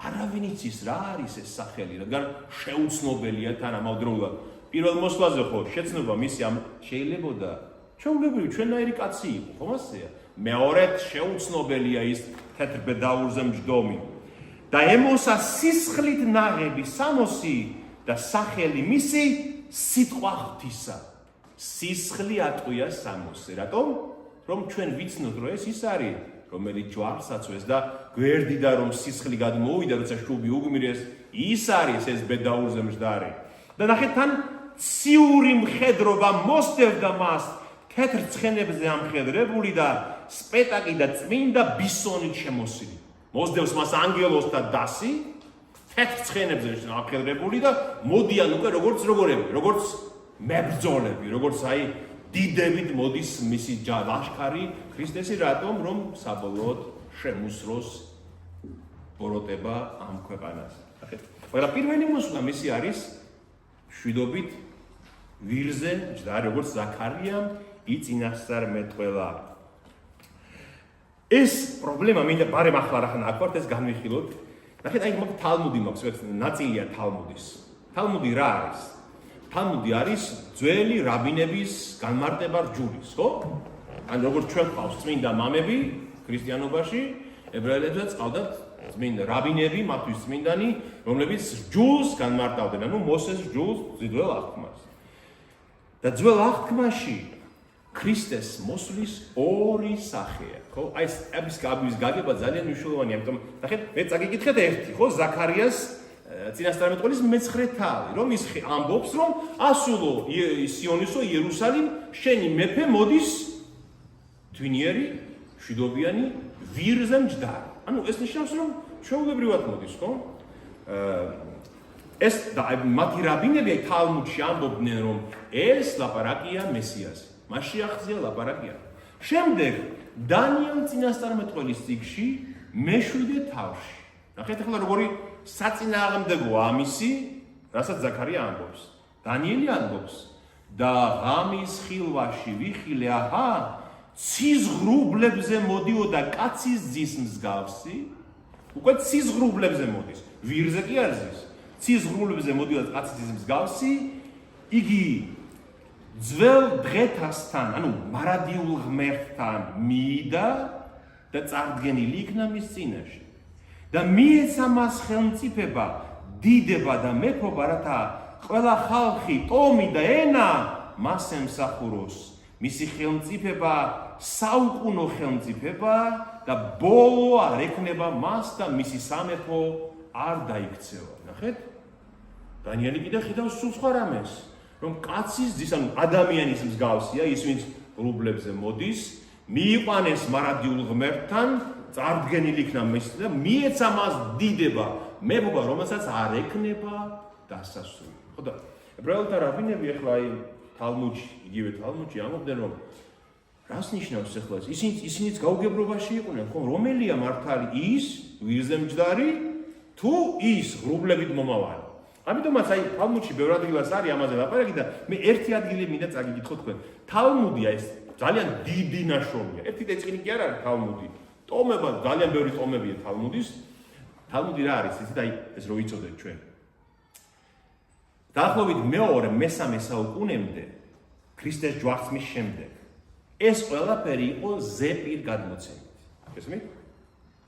არავინ იცის რა არის ეს სახელი, რადგან შეუცნობელია თან ამავდროულად. პირველ მოსვლაზე ხო შეცნობა მისი ამ შეიძლებოდა ჩვეულებრივი ჩვენნაირი კაცი იყო, ხომ ასეა? მეორედ შეუცნობელია ის თეთრ ბედაურზე მჯდომი. და ემოსა სისხლით ნაღები სამოსი და სახელი მისი სიტყვა ღვთისა. სისხლი ატყვია სამოსზე. რატომ? რომ ჩვენ ვიცნოთ, რომ ეს ის არის, რომელიც ჯვარს აწვეს და გვერდიდან რომ სისხლი გადმოვიდა, როცა შუბი უგმირეს, ის არის ეს ბედაურზე მჯდარი. და ნახეთ, თან ციური მხედრობა მოსდევდა მას თეთრ ცხენებზე ამხედრებული და სპეტაკი და წმინდა ბისონით შემოსილი. მოსდევს მას ანგელოს და დასი თეთრ ცხენებზე ამხედრებული და მოდიან უკვე როგორც მებრძოლები, როგორც აი დიდებით მოდის მისი ლაშქარი ქრისტესი, რატომ? რომ საბოლოოდ შემუსროს ბოროტება ამ ქვეყანას. მაგრამ პირველი მოსვლა მისი არის მშვიდობით ვირზე მჯდარი, როგორც ზაქარიამ იწინასწარმეტყველა. ეს პრობლემა მინდა ბარემ ახლა რახან აკვართ, ეს განვიხილოთ. ნახეთ, აი მაგ თალმუდი მაქვს, ნაწილია თალმუდის. თალმუდი რა არის? თალმუდი არის ძველი რაბინების განმარტება რჯულის, ხო? ან როგორც ჩვენ ყავს წმინდა მამები ქრისტიანობაში, ებრაელებსაც ყავდათ წმინდა რაბინები, მათთვის წმინდანი, რომლებიც რჯულს განმარტავდნენ, ანუ მოსეს რჯულს ძველ აღთქმას. და ძველ აღთქმაში ქრისტეს მოსვლის ორი სახეა, ხო? აი ეს გაგება ძალიან მნიშვნელოვანია, ამიტომ ნახეთ, მე წაგიკითხეთ ერთი, ხო? ზაქარიას წინასწარმეტყველის 9 თავი, რომ ის ამბობს, რომ ასულო სიონისო იერუსალიმ, შენი მეფე მოდის თვინიერი, მშვიდობიანი, ვირზე მჯდარი. ანუ ეს ნიშნავს, რომ ჩვეულებრივად მოდის, ხო? ეს და მათი რაბინები თალმუდში ამბობდნენ, რომ ეს ლაპარაკია მესიაზე. მაშიახზეა ლაპარაკია. შემდეგ დანიელ წინასწარმეტყველის წიგნში მე-7 თავში. ნახეთ ახლა როგორი საწინააღმდეგოა ამისი, რასაც ზაქარია ამბობს. დანიელი ამბობს და ღამის ხილვაში ვიხილე, აჰა, ციზღრუბლებზე მოდიოდა კაცის ძის მსგავსი, უკვე ციზღრუბლებზე მოდის, ვირზე კი არ ზის. ციზღრუბლებზე მოდიოდა კაცის ძის მსგავსი, იგი ძველ დღეთასთან, ანუ მარადიულ ღმერთთან მიიდა და წარდგენილი იქნა მის წინაშე. და მიეცა მას ხელმწიფება, დიდება და მეფობა, რათა ყველა ხალხი, ტომი და ენა მას ემსახუროს მისი ხელმწიფება საუკუნო ხელმწიფება და ბოლო არ ექნება მას და მისი სამეფო არ დაიქცევა. ნახეთ? დანიელი კიდე ხედავს სულ სხვა რამეს, რომ კაცის ძის, ანუ ადამიანის მსგავსია, ის ვინც ღრუბლებზე მოდის, მიიყვანეს მარადიულ ღმერთთან, წარდგენილი იქნა მის და მიეცა მას დიდება, მეფობა, რომელსაც არ ექნება დასასრული. ხო და ებრაელთა რაბინები ახლა აი თალმუდში, იგივე თალმუდში ამბობდნენ, რომ რას ნიშნავს ახლა ეს? ისინიც გაუგებრობაში იყვნენ, ხო, რომელია მართალი ის ვირზე მჯდარი თუ ის ღრუბლებით მომავალი? ამიტომაც აი თალმუდში ბევრ ადგილას არის ამაზე ლაპარაკი და მე ერთი ადგილი მინდა წაგიკითხო თქვენ. თალმუდია ეს ძალიან დიდი ნაშრომია. ერთი წელი კი არ არის თალმუდი. ტომება ძალიან ბევრი ტომებია თალმუდის. თალმუდი რა არის? ისეთ აი ეს რო იცოდეთ ჩვენ. დაახლოებით მე-3 საუკუნემდე ქრისტეს ჯვარცმის შემდეგ ეს ყველაფერი იყო ზეპირ გადმოცემით. გესმით?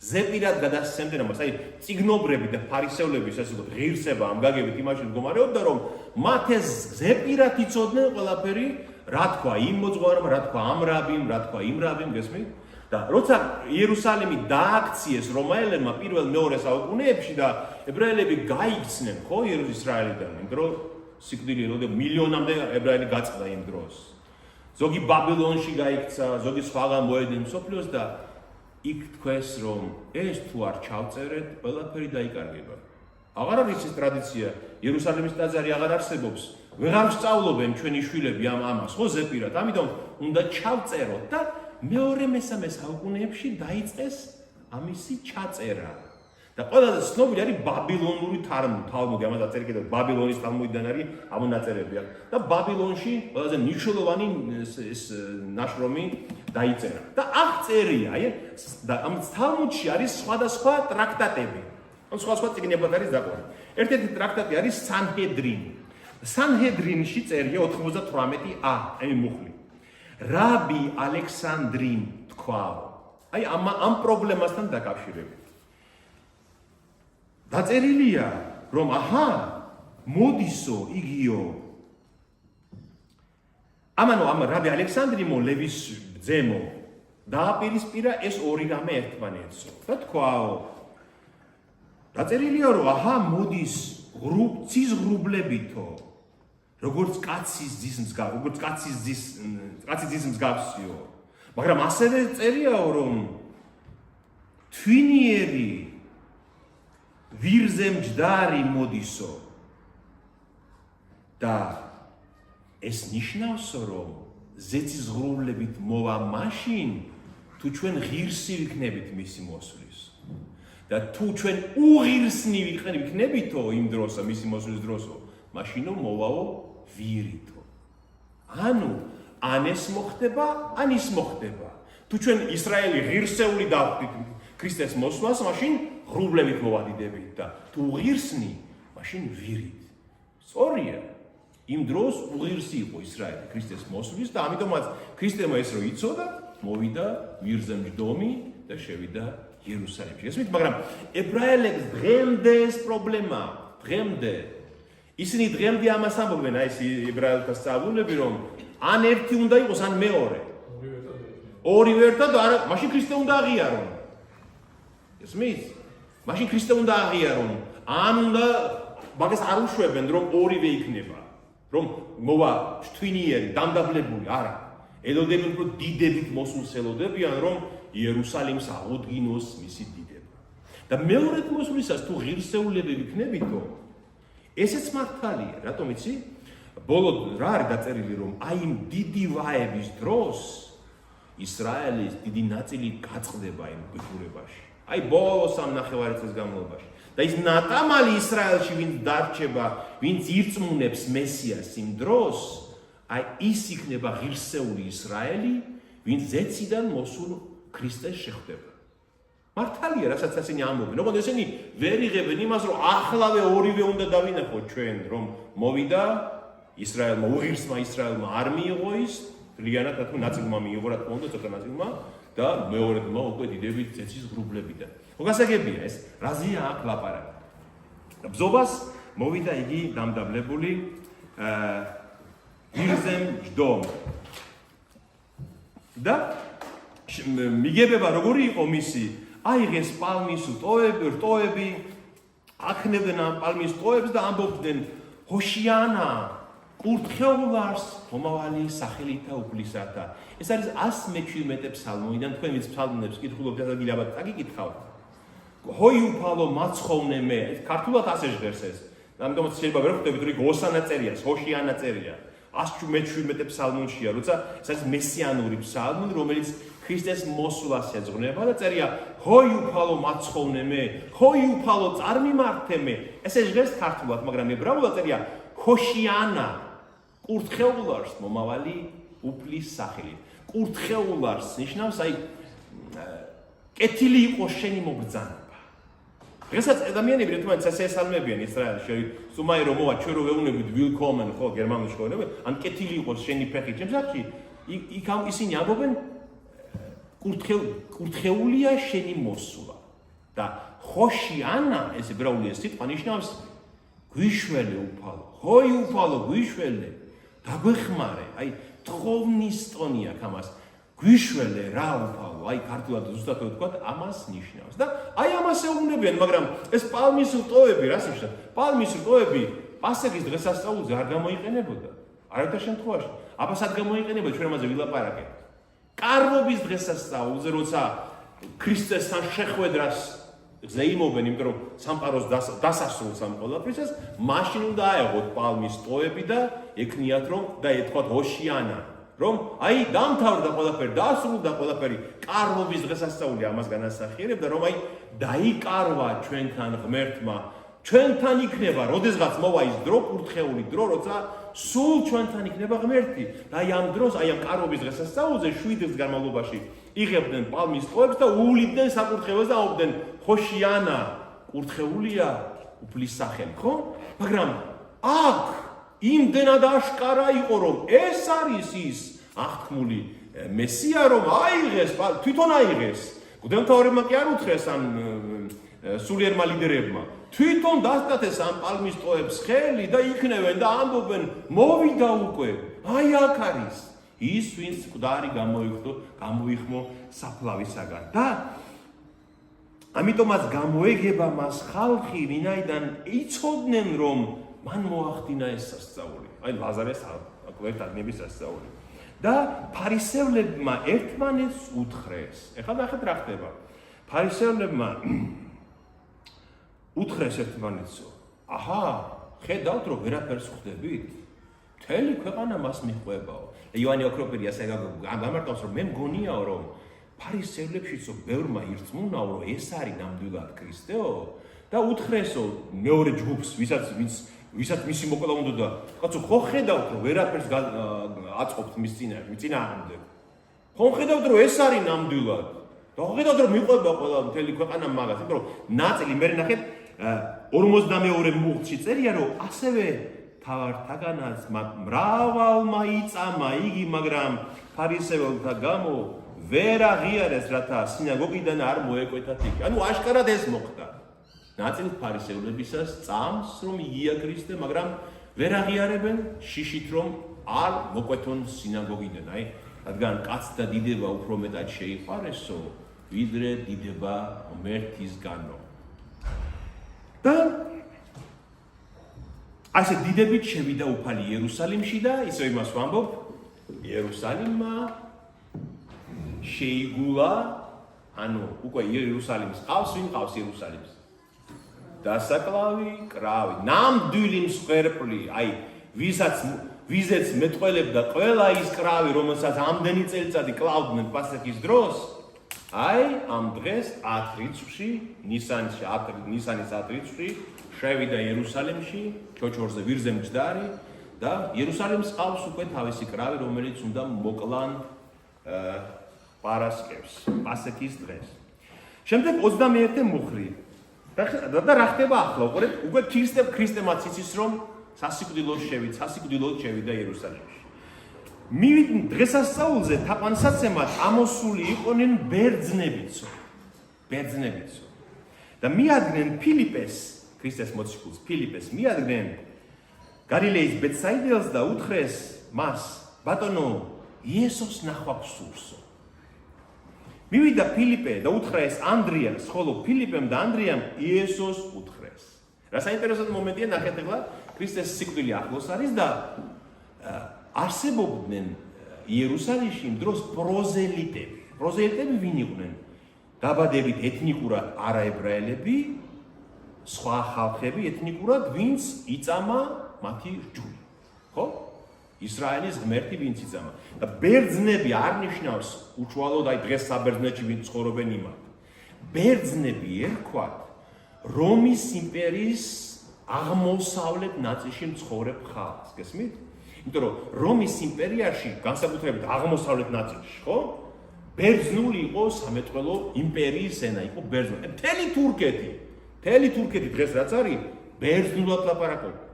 ზეპირად გადასცემდნენ ამას, აი წიგნობრები და ფარისევლების ასე ვთქვათ, ღირსება ამ გაგებით იმაში მდგომარეობდა, რომ მათ ეს ზეპირად იცოდნენ ყველაფერი, რა თქვა იმ მოძღვარმა, რა თქვა ამ რაბიმ, რა თქვა იმ რაბიმ, გესმით? და როცა იერუსალიმი დააქციეს რომაელებმა პირველ-მეორე საუკუნეებში და ებრაელები გაიქცნენ, ხო, ისრაელიდან, იმ დროს სიკვდილი ელოდა მილიონამდე ებრაელი გაწყდა იმ დროს. ზოგი ბაბილონში გაიქცა, ზოგი სხვაგან მოედენ მსოფლიოს და იქ თქვეს, რომ ეს თუ არ ჩავწერეთ, ყველაფერი დაიკარგება. აღარ არის ეს ტრადიცია, იერუსალიმის ტაძარი აღარ არსებობს. ვეღარ სწავლობენ ჩვენი შვილები ამას, ხო ზეპირად. ამიტომ უნდა ჩავწეროთ და მე-3 საუკუნეებში დაიწყეს ამისი ჩაწერა. და ყველაზე ცნობილი არის ბაბილონური თალმუდი, ამას აწერია კიდევ ბაბილონის თალმუდიდან არის ამონაწერები აქ. და ბაბილონში ყველაზე მნიშვნელოვანი ეს ნაშრომი დაიწერა. და აქ წერია, აი, და ამ თალმუდში არის სხვადასხვა ტრაქტატები. ან სხვადასხვა წიგნებად არის დაყვანილი. ერთ-ერთი ტრაქტატი არის სანჰედრინი. სანჰედრინში წერია 98a, აი მუხლი. რაბი ალექსანდრიმ თქვაო. აი ამ პრობლემასთან დაკავშირებით. დაწერილია, რომ აჰა, მოდისო, იგიო. ამანო ამ რაბი ალექსანდრიმო ლევის ძემო დააპირისპირა ეს ორი რამე ერთმანეთსო. და თქვაო. დაწერილია, რომ აჰა, მოდის ცის ღრუბლებითო. როგორც კაცის ძის მსგავსი, როგორც კაცის ძის მსგავსიო. მაგრამ ასევე წერიაო, რომ თვინიერი ვირზე მჯდარი მოდისო. და ეს ნიშნავსო, რომ ზეცის ღრუბლებით მოვა მაშინ, თუ ჩვენ ღირსი ვიქნებით მისი მოსვლის. და თუ ჩვენ უღირსნი ვიქნებითო იმ დროსა, მისი მოსვლის დროსო, მაშინო მოვაო ვირითო. ანუ ან ეს მოხდება, ან ის მოხდება. თუ ჩვენ ისრაელი ღირსეული დავხდით ქრისტეს მოსვლას, მაშინ ღრუბლებით მოვადიდებით და თუ უღირსნი, მაშინ ვირით. სწორია. იმ დროს უღირსი იყო ისრაელი ქრისტეს მოსვლის და ამიტომაც ქრისტემ ეს რო იცოდა, მოვიდა ვირზე მჯდომი და შევიდა იერუსალიმში. ესმით, მაგრამ ებრაელებს დღემდე ეს პრობლემა, დღემდე ისინი დღემდე ამას ამბობენ, აი ეს ებრაელთა სწავლულები, რომ ან ერთი უნდა იყოს, ან მეორე. ორივე ერთად არა, მაშინ ქრისტე უნდა აღიარონ. ესმით? მაშინ ქრისტე უნდა აღიარონ. ან უნდა მაგას არ უშვებენ, რომ ორივე იქნება. რომ მოვა თვინიერი, დამდაბლებული, არა. ელოდებენ, რომ დიდებით მოსულს ელოდებიან, რომ იერუსალიმს აღუდგინოს მისი დიდება. და მეორედ მოსვლისას თუ ღირსეულები ვიქნებითო, ესეც მართალია, რატომ იცი? ბოლოდ რა არის დაწერილი, რომ აი იმ დიდი ვაების დროს ისრაელის დიდი ნაწილი გაწყდება იმ გიგურებაში. აი ბოლოს ამ ნახევარი წლის განმავლობაში. და ის ნატამალი ისრაელში ვინც დარჩება, ვინც ირწმუნებს მესიას იმ დროს, აი ის იქნება ღირსეული ისრაელი, ვინც ზეციდან მოსულ ქრისტეს შეხვდება. მართალია, რასაც ისინი ამბობენ. ოღონდ ესენი ვერ იღებენ იმას, რომ ახლავე ორივე უნდა დავინახოთ ჩვენ, რომ მოვიდა ისრაელმა, უღირსმა ისრაელმა არ მიიღო ის, ლიანად რა თქმა უნდა ნაწილმა მიიღო, რა თქმა უნდა ცოტა ნაწილმა და მეორედმა უკვე დიდებით ზეცის ღრუბლებიდან. მოგასაგებია ეს, რაზეა აქ ლაპარაკი. და ბზობას მოვიდა იგი დამდაბლებული ვირზე მჯდომი. და მიგებება როგორი იყო მისი აიღეს პალმის რტოები აქნებდნენ ამ პალმის რტოებს და ამბობდნენ ჰოშიანა კურთხეულარს მომავალი სახელითა უფლისათა ეს არის 117 ფსალმიდან თქვენ ვინც ფსალმებს კითხულობთ და გილაბად წაგიკითხავთ ჰოიუფალო მაცხოვნე მე ქართულად ასე ჟღერს ეს ამიტომაც შეიძლება ვერ ხვდებით რომ ოსანა წერია ჰოშიანა წერია 117 ფსალმუნშია როცა ეს არის მესიანური ფსალმუნი რომელიც ქრისტეს მოსვლას ეძღვნება და წერია ჰოიუფალო მაცხოვნე მე ჰოიუფალო წარმიმართე მე ესე ჟღერს ქართულად მაგრამ ებრაულად წერია ჰოშიანა კურთხეულარს მომავალი უფლის სახელით კურთხეულარს ნიშნავს აი კეთილი იყოს შენი მობრძანება დღესაც ადამიანები ერთმანეთს ასე ესალმებიან ისრაელში სუმაი რომ მოვა ჩვენ რო ვეუბნებით ვილკომენ ხო გერმანულში ხო ან კეთილი იყოს შენი ფეხი ჩემს სახში იქ ისინი ამბობენ კურთხეულია შენი მოსვლა და ხოშიანა ეს ებრაული სიტყვა ნიშნავს გვიშველე უფალო ჰოი უფალო გვიშველე დაგვეხმარე აი თხოვნის ტონი აქვს ამას გვიშველე რა უფალო აი ქართულად ზუსტად ვთქვათ ამას ნიშნავს და აი ამას ეუბნებიან მაგრამ ეს პალმის რტოები რას ნიშნავს პალმის რტოები პასექის დღესასწაულზე არ გამოიყენებოდა არაერთი შემთხვევაში აბა სად გამოიყენებოდა ჩვენ ამაზე ვილაპარაკეთ კარვობის დღესასწაულზე როცა ქრისტესთან შეხვედრას ზეიმობენ იმიტომ რომ სამყაროს დასასრულს ამ ყველაფრისას მაშინ უნდა აეღოთ პალმის რტოები და ეკნიათ რომ და ეთქვათ ჰოშიანა რომ აი დამთავრდა ყველაფერი დასრულდა ყველაფერი კარვობის დღესასწაული ამას განასახიერებდა რომ აი დაიკარვა ჩვენთან ღმერთმა ჩვენთან იქნება როდესღაც მოვა ის დრო კურთხეული დრო როცა სულ ჩვენთან იქნება ღმერთი და აი ამ დროს აი ამ კარვობის დღესასწაულზე 7 დღის განმავლობაში იღებდნენ პალმის რტოებს და უვლიდნენ საკურთხეველს და აუხდნენ ხოშიანა კურთხეულია უფლის სახელი ხო მაგრამ აქ იმდენად აშკარა იყო რომ ეს არის ის აღთქმული მესია რომ აიღეს თვითონ აიღეს გვდამთავრებმა კი არ უთხრეს ამ სულიერმა ლიდერებმა თვითონ დასტათეს ამ პალმის რტოებს ხელი და იქნევენ და ამბობენ მოვიდა უკვე აი აქ არის ის ვინც მკვდარი გამოიხმო საფლავისაგან და ამიტომაც გამოეგება მას ხალხი ვინაიდან იცოდნენ რომ მან მოახდინა ეს სასწაული აი ლაზარეს აკვეთ აგნების სასწაული და ფარისევლებმა ერთმანეთს უთხრეს ეხლა ნახეთ რა ხდება ფარისევლებმა უთხრეს ერთმანეთსო აჰა ხედავთ რომ ვერაფერს ხვდებით მთელი ქვეყანა მას მიყვებაო იოანე ოქროპირი ასე გამარტავს რომ მე მგონიაო რომ ფარისევლებშიცო ბევრმა ირწმუნაო რომ ეს არის ნამდვილად ქრისტეო და უთხრესო მეორე ჯგუფს ვისაც მისი მოკლა უნდა და კაცო ხო ხედავთ რომ ვერაფერს აწყობთ მის წინააღმდეგ ხო ხედავთ რომ ეს არის ნამდვილად და ხო ხედავთ რომ მიყვება ყველა მთელი ქვეყანა მაგას იმიტომ რომ ნაწილი მე ნახეთ 42 მუხტში წერია რომ ასევე თავართაგანაც მრავალმა იწამა იგი მაგრამ ფარისეველთა გამო ვერ აღიარეს რათა სინაგოგიდან არ მოეკვეთათ იგი ანუ აშკარად ეს მოხდა ნაწილი ფარისევლებისას წამს რომ იგია ქრისტე მაგრამ ვერ აღიარებენ შიშით რომ არ მოკვეთონ სინაგოგიდან აი რადგან კაცთა დიდება უფრო მეტად შეიყვარესო ვიდრე დიდება ღმერთისგანო და ასე დიდებით შევიდა უფალი იერუსალიმში და ისე იმას ვამბობ იერუსალიმმა შეიგულა ანუ უკვე იერუსალიმს ყავს ვინ ყავს იერუსალიმს დასაკლავი კრავი ნამდვილი მსხვერპლი აი ვიზეც მეტყველებდა ყველა ის კრავი რომელსაც ამდენი წელიწადი კლავდნენ პასექის დროს აი ამ დღეს 10 რიცხვში ნისანის 10 რიცხვში შევიდა იერუსალიმში ჩოჩორზე ვირზე მჯდარი და იერუსალიმს ყავს უკვე თავისი კრავი რომელიც უნდა მოკლან პარასკევს პასექის დღეს შემდეგ 21 მუხლი და რა ხდება ახლა უკვე ქრისტემაც იცის რომ სასიკვდილოდ შევიდა იერუსალიმში მივიდნენ დღესასწაულზე თაყვანსაცემად ამოსული იყვნენ ბერძნებიცო და მიადგნენ ფილიპეს ქრისტეს მოციქულს ფილიპეს მიადგნენ გალილეის ბეთსაიდელს და უთხრეს მას ბატონო იესოს ნახვა გსურსო მივიდა ფილიპე და უთხრა ეს ანდრიას, ხოლო ფილიპემ და ანდრიამ იესოს უთხრეს. რა საინტერესო მომენტია, ნახეთ ახლა ქრისტეს სიკვდილი ახლოს არის და არსებობდნენ იერუსალიმში იმ დროს პროზელიტები. პროზელიტები ვინ იყვნენ? დაბადებით ეთნიკურად არაებრაელები, სხვა ხალხები ეთნიკურად, ვინც იწამა მათი რჯული. ხო? ისრაელის ღმერთი ვინც იწამა. და ბერძნები არ ნიშნავს უშუალოდ აი დღეს საბერძნეთში ვინც ცხოვრობენ იმათ. ბერძნები ერქვათ რომის იმპერიის აღმოსავლეთ ნაწილში მცხოვრებ ხალხს, გესმით? იმიტომ რომ რომის იმპერიაში, განსაკუთრებით აღმოსავლეთ ნაწილში, ხო? ბერძნული იყო სამეთყველო იმპერიის ენა, იყო ბერძნული. მთელი თურქეთი დღეს რაც არის, ბერძნულად ლაპარაკობენ.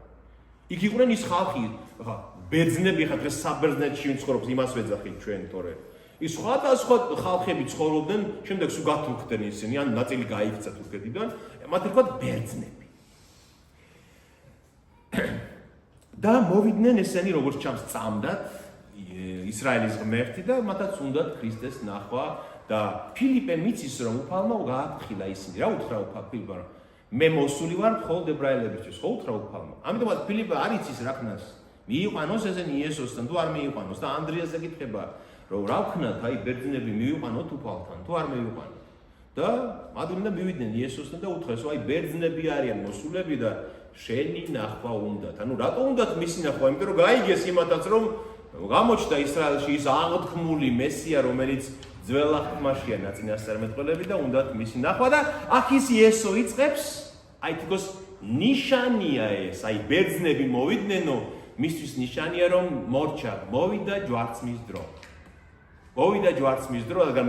იქ იყვნენ ის ხალხი, ხა ბერძნები ხა დღეს საბერძნეთში ცხოვრობს, იმას ვეძახით ჩვენ, თორე ის სხვადასხვა ხალხები ცხოვრობდნენ, შემდეგ სულ გათურქდნენ ისინი, ან ნაწილი გაიქცა თურქეთიდან, მათ ერქვათ ბერძნები. და მოვიდნენ ესენი როგორც ჩამს წამდათ ისრაელის ღმერთი და მათაც უნდათ ქრისტეს ნახვა და ფილიპე მიცის რომ უფალმა გააფრთხილა ისინი. რა უთხრა ფილიპა? მე მოსული ვარ მხოლოდ ებრაელებისთვის, ხო უთხრა უფალმა. ამიტომაც ფილიპე არ იცის რა ქნას. მიიყვანოს ესენი იესოსთან თუ არ მიიყვანოს და ანდრიას ეკითხება რომ რა ვქნათ აი ბერძნები მივიყვანოთ უფალთან თუ არ მივიყვანოთ. და მადლი მივიდნენ იესოსთან და უთხრეს აი ბერძნები არიან მოსულები და შენი ნახვა უნდათ. ანუ რატო უნდათ მისი ნახვა? იმიტომ რომ გაიგეს იმათაც რომ გამოჩნდა ისრაელში ის აღთქმული მესია, რომელიც ძველ აღთქმაშია ნაწინასწარმეტყველები და უნდათ მისი ნახვა და აქ ის იესო იწყებს, აი თქოს ნიშანია ეს, აი ბერძნები მოვიდნენ, მისთვის ნიშანია რომ მორჩა, მოვიდა ჯვარცმის დრო. მოვიდა ჯვარცმის დრო, რადგან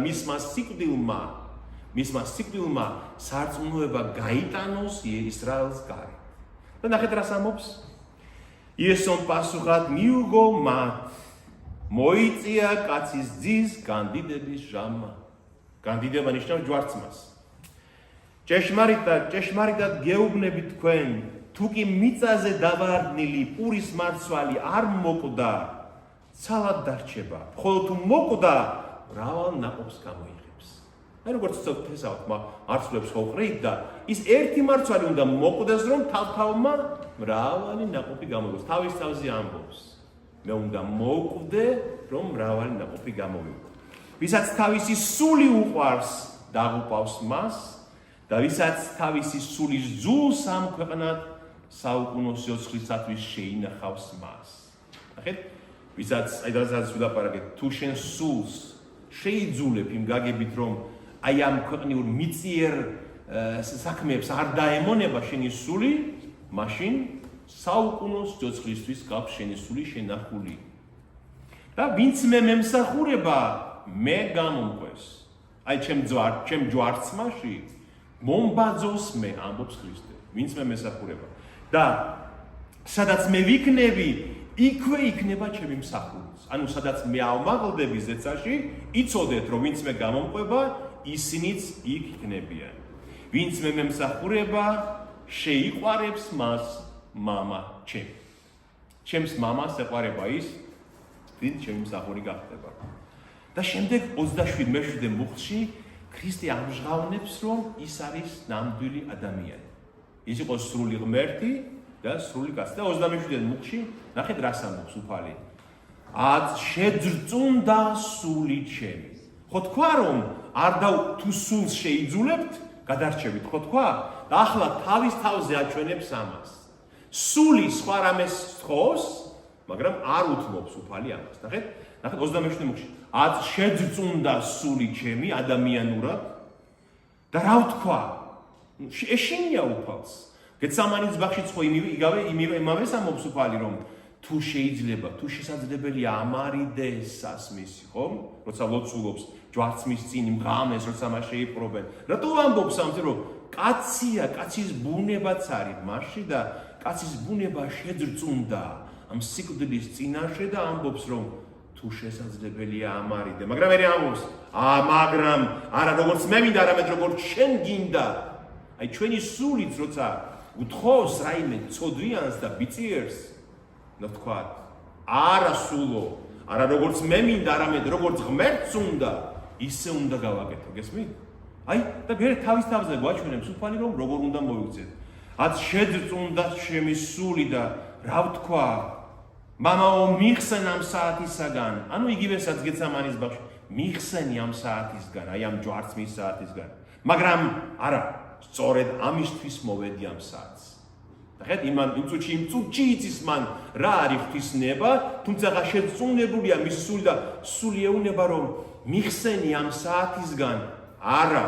მისმა სიკვდილმა სარწმუნოება გაიტანოს ისრაელს გარეთ. და ნახეთ რას ამბობს? იესომ პასუხად მიუგო მათ, მოიწია კაცის ძის განდიდების ჟამა. განდიდება ნიშნავს ჯვარცმას. ჭეშმარიტად გეუბნები თქვენ, თუ კი მიწაზე დავარდნილი პურის მარცვალი არ მოკვდა, ცალად დარჩება, ხოლო თუ მოკვდა, მრავალ ნაყოფს გამოიღებს. აი როგორც თესავთ მარცვლებს ხო ყრით და ის ერთი მარცვალი უნდა მოკვდეს, რომ თავთავმა მრავალი ნაყოფი გამოიღოს. თავის თავზე ამბობს. მე უნდა მოკვდე, რომ მრავალი ნაყოფი გამოვიღო. ვისაც თავისი სული უყვარს, დაღუპავს მას და ვისაც თავისი სულის ძულს ამქვეყნად, საუკუნო სიცოცხლისათვის შეინახავს მას. ნახეთ, ვისაც აი დასაც ვილაპარაკეთ, თუ შენ სულს შეიძულებ იმ გაგებით, რომ აი ამ ქვეყნიურ მიწიერ საქმეებს არ დაემონება შენი სული, მაშინ საუკუნო სიცოცხლისთვის გაქვს შენი სული შენახული. და ვინც მე მემსახურება, მე გამომყვეს. აი ჩემ ჯვარცმაში მომბაძოს მე, ამბობს ქრისტე. ვინც მე მესახურება. და სადაც მე ვიქნები, იქვე იქნება ჩემი მსახურიც. ანუ სადაც მე ავმაღლდები ზეცაში, იცოდეთ რომ ვინც მე გამომყვება, ისინიც იქ იქნებიან. ვინც მე მემსახურება, შეიყვარებს მას მამა ჩემი. ჩემს მამას ეყვარება ის, ვინც ჩემი მსახური გახდება. და შემდეგ 27 მუხლში ქრისტე ამჟღავნებს რომ ის არის ნამდვილი ადამიანი. ის იყო სრული ღმერთი და სრული კაცი. და 27 მუხლში ნახეთ რას ამბობს უფალი. ად შეძრწუნდა სული ჩემი. ხო თქვა რომ არ და თუ სულს შეიძულებთ, გადარჩებით, ხო თქვა? და ახლა თავის თავზე აჩვენებს ამას. სული სხვა რამეს თხოვს, მაგრამ არ უთმობს უფალი ამას. ნახეთ 27 მუხლში. ად შეძრწუნდა სული ჩემი ადამიანურად და რა ვთქვა? ეშინია უფალს. გეცამანის ბაღშიც ხო იმავეს ამბობს უფალი რომ თუ შეიძლება, თუ შესაძლებელია ამარიდეს სასმისი, ხო? როცა ლოცულობს ჯვარცმის წინ იმ ღამეს, როცა მას შეიპყრობენ. რატო ამბობს ამაზე რომ კაცია, კაცის ბუნებაც არის მასში და კაცის ბუნება შეძრწუნდა ამ სიკვდილის წინაშე და ამბობს რომ თუ შესაძლებელია ამარიდე. მაგრამ მე ამბობს, მაგრამ არა როგორც მე მინდა, არამედ როგორც შენ გინდა. აი ჩვენი სულიც როცა უთხოვს რაიმე ცოდვიანს და ბიციერს, თქვათ, არა სულო, არა როგორც მე მინდა, არამედ როგორც ღმერთს უნდა, ისე უნდა გავაკეთო, გესმით? აი, და მე თავის თავზე გვაჩვენებს უფალი რომ როგორ უნდა მოვიქცეთ. აც შეძწუნდა ჩემი სული და რა ვთქვა? მამაო, მიხსენ ამ საათისაგან. ანუ იგივესაც გეცამანის ბავშვი, მიხსენი ამ საათისგან, აი ამ ჯვარცმის საათისგან. მაგრამ არა, სწორედ ამისთვის მოვედი ამ საათს. ხეთ იმ წუთში იცის მან რა არის ღვთისნება, თუმცა შეძწუნებულია მის სული და სული ეუნება რომ მიხსენი ამ საათისგან, არა.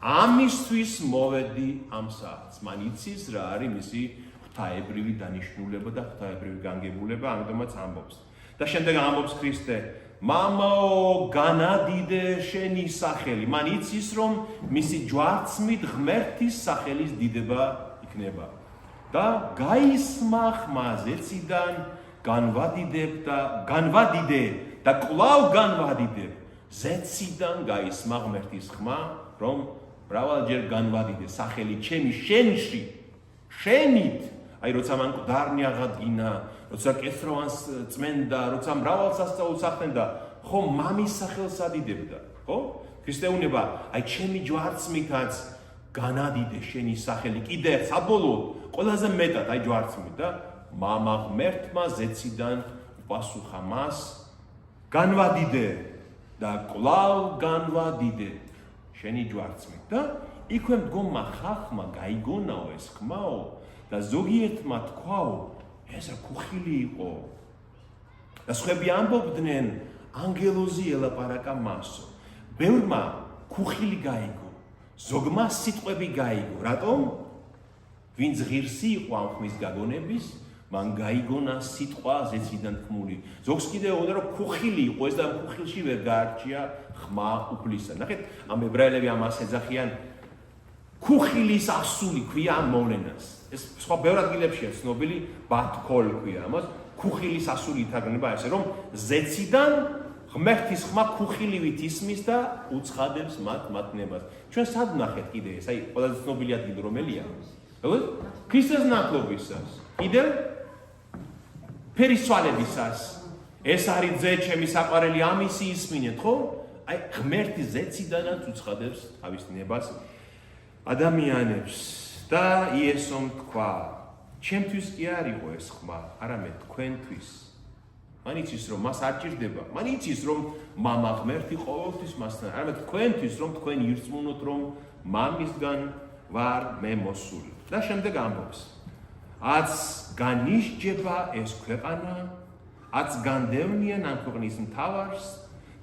ამისთვის მოვედი ამ საათს. მან იცის რა არის მისი ღვთაებრივი დანიშნულება და ღვთაებრივი განგებულება, ამიტომაც ამბობს. და შემდეგ ამბობს ქრისტე, მამაო, განადიდე შენი სახელი. მან იცის რომ მისი ჯვარცმით ღმერთის სახელის დიდება იქნება. და გაისმა ხმა ზეციდან განვადიდე და კვლავ განვადიდე. ზეციდან გაისმა ღმერთის ხმა, რომ მრავალჯერ განვადიდე სახელი ჩემი შენში, შენით. აი როცა მან მკვდარნი აღადგინა, როცა კეთროვანს წმენდა, როცა მრავალ სასწაულს ახდენდა, ხო მამის სახელს ადიდებდა, ხო? ქრისტე უნება, აი ჩემი ჯვარცმითაც განადიდე შენი სახელი, კიდე საბოლოოდ ყველაზე მეტად აი ჯვარცმით და მამა ღმერთმა ზეციდან უპასუხა მას, განვადიდე და კვლავ განვადიდე შენი ჯვარცმით და იქვე მდგომმა ხალხმა გაიგონაო ეს ხმაო და ზოგიერთმა თქვაო ეს რა ქუხილი იყო და სხვები ამბობდნენ ანგელოზი ელაპარაკა მასო. ბევრმა ქუხილი გაიგო, ზოგმა სიტყვები გაიგო. რატომ? ვინც ღირსი იყო ამ ხმის გაგონების, მან გაიგონა სიტყვა ზეციდან თქმული. ზოგს კიდევ უნდა რომ ქუხილი იყო ეს და ქუხილში ვერ გაარჩია ხმა უფლისა. ნახეთ, ამ ებრაელები ამას ეძახიან ქუხილის ასული ქვია ამ მოვლენას. ეს სხვა ბევრ ადგილებშია ცნობილი ბათქოლ ქვია ამას. ქუხილის ასული ითარგმნება ესე რომ ზეციდან ღმერთის ხმა ქუხილივით ისმის და უცხადებს მათ ნებას. ჩვენ სად ვნახეთ კიდე ეს? აი ყველაზე ცნობილი ადგილი რომელია? ხო? ქრისტეს ნათლობისას. კიდევ ფერისვალებისას. ეს არის ძე ჩემი საყვარელი, ამისი ისმინეთ, ხო? აი ღმერთი ზეციდანაც უცხადებს თავის ნებას ადამიანებს და იესომ თქვა, ჩემთვის კი არ იყო ეს ხმა, არამედ თქვენთვის. მან იცის რომ მას არ ჭირდება, მან იცის რომ მამა ღმერთი ყოველთვის მასთან, არამედ თქვენთვის რომ თქვენ ირწმუნოთ რომ მამისგან ვარ მე მოსული. და შემდეგ ამბობს, აც განისჯება ეს ქვეყანა, აც განდევნიან ამ ქვეყნის მთავარს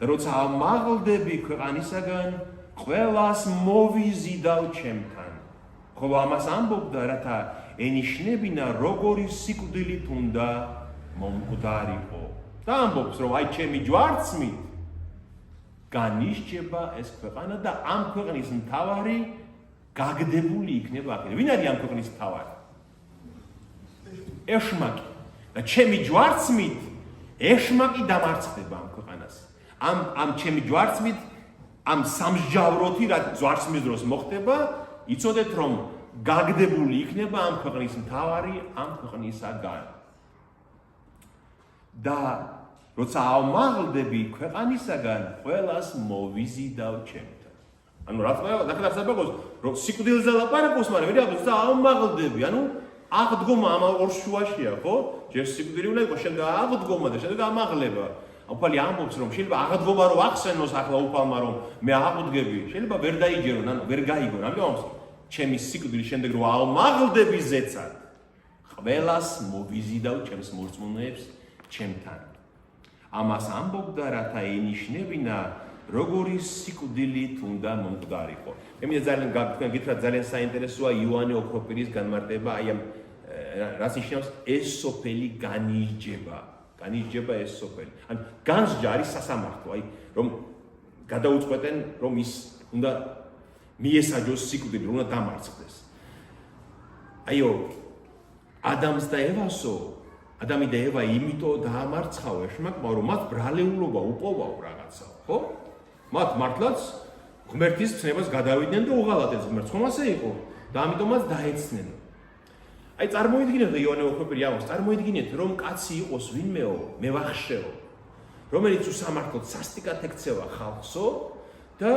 და როცა ამაღლდები ქვეყანისაგან, ყველას მოვიზიდავ ჩემთან. ხოლო ამას ამბობდა, რათა ენიშნებინა როგორი სიკვდილით უნდა მომკვდარიყო. და ამბობს, რომ აი ჩემი ჯვარცმით განისჯება ეს ქვეყანა და ამ ქვეყნის მთავარი გაგდებული იქნება აქედან. ვინ არის ამ ქვეყნის მთავარი? ეშმაკი. და ჩემი ჯვარცმით ეშმაკი დამარცხდება ამ ქვეყანას. ამ ჩემი ჯვარცმით ამ სამსჯავროთი რა ჯვარცმის დროს მოხდება, იცოდეთ რომ გაგდებული იქნება ამ ქვეყნის მთავარი ამ ქვეყნისაგან. და როცა ამაღლდები ქვეყანისაგან, ყველას მოვიზიდავ ჩემთან. ანუ რა თქმა უნდა, ნახეთ საბაგოს, რომ სიკვდილზე ლაპარაკობს, მაგრამ ვერ აღწევს და ამაღლდები, ანუ აღდგომა ამ ორ შუაშია, ხო? ჯერ სიკვდილი უნდა იყოს, შემდეგ აღდგომა და შემდეგ ამაღლება. უფალი ამბობს, რომ შეიძლება აღდგომა რო ახსენოს ახლა უფალმა, რომ მე აღდგები, შეიძლება ვერ დაიჯერონ, ანუ ვერ გაიგონ. ამიტომ ამბობს, ჩემი სიკვდილი შემდეგ რო ამაღლდები ზეცად, ყველას მოვიზიდავ ჩემს მორწმუნეებს ჩემთან. ამას ამბობდა, რათა ენიშნებინა როგორი სიკვდილით უნდა მომკვდარიყო. მე მინდა ძალიან თქვენ გითხრათ ძალიან საინტერესოა იოანე ოქროპირის განმარტება აი ამ რაც ნიშნავს ეს სოფელი განისჯება. განისჯება ეს სოფელი. ან განსჯა არის სასამართლო, აი რომ გადაუწყვეტენ რომ ის უნდა მიესაჯოს სიკვდილი, უნდა დამარცხდეს. აიო ადამს და ევასო ადამი და ევა იმიტომ დაამარცხავ ეშმაკმა, რომ მათ ბრალეულობა უპოვაო რაღაცა, ხო? მათ მართლაც ღმერთის ცნებას გადავიდნენ და უღალატეს ღმერთს, ხომ ასე იყო? და ამიტომაც დაეცნენ. აი წარმოიდგინეთ იოანე ოქროპირი ამბობს, წარმოიდგინეთ რომ კაცი იყოს ვინმეო, მევახშეო რომელიც უსამართლოდ სასტიკად ექცევა ხალხსო და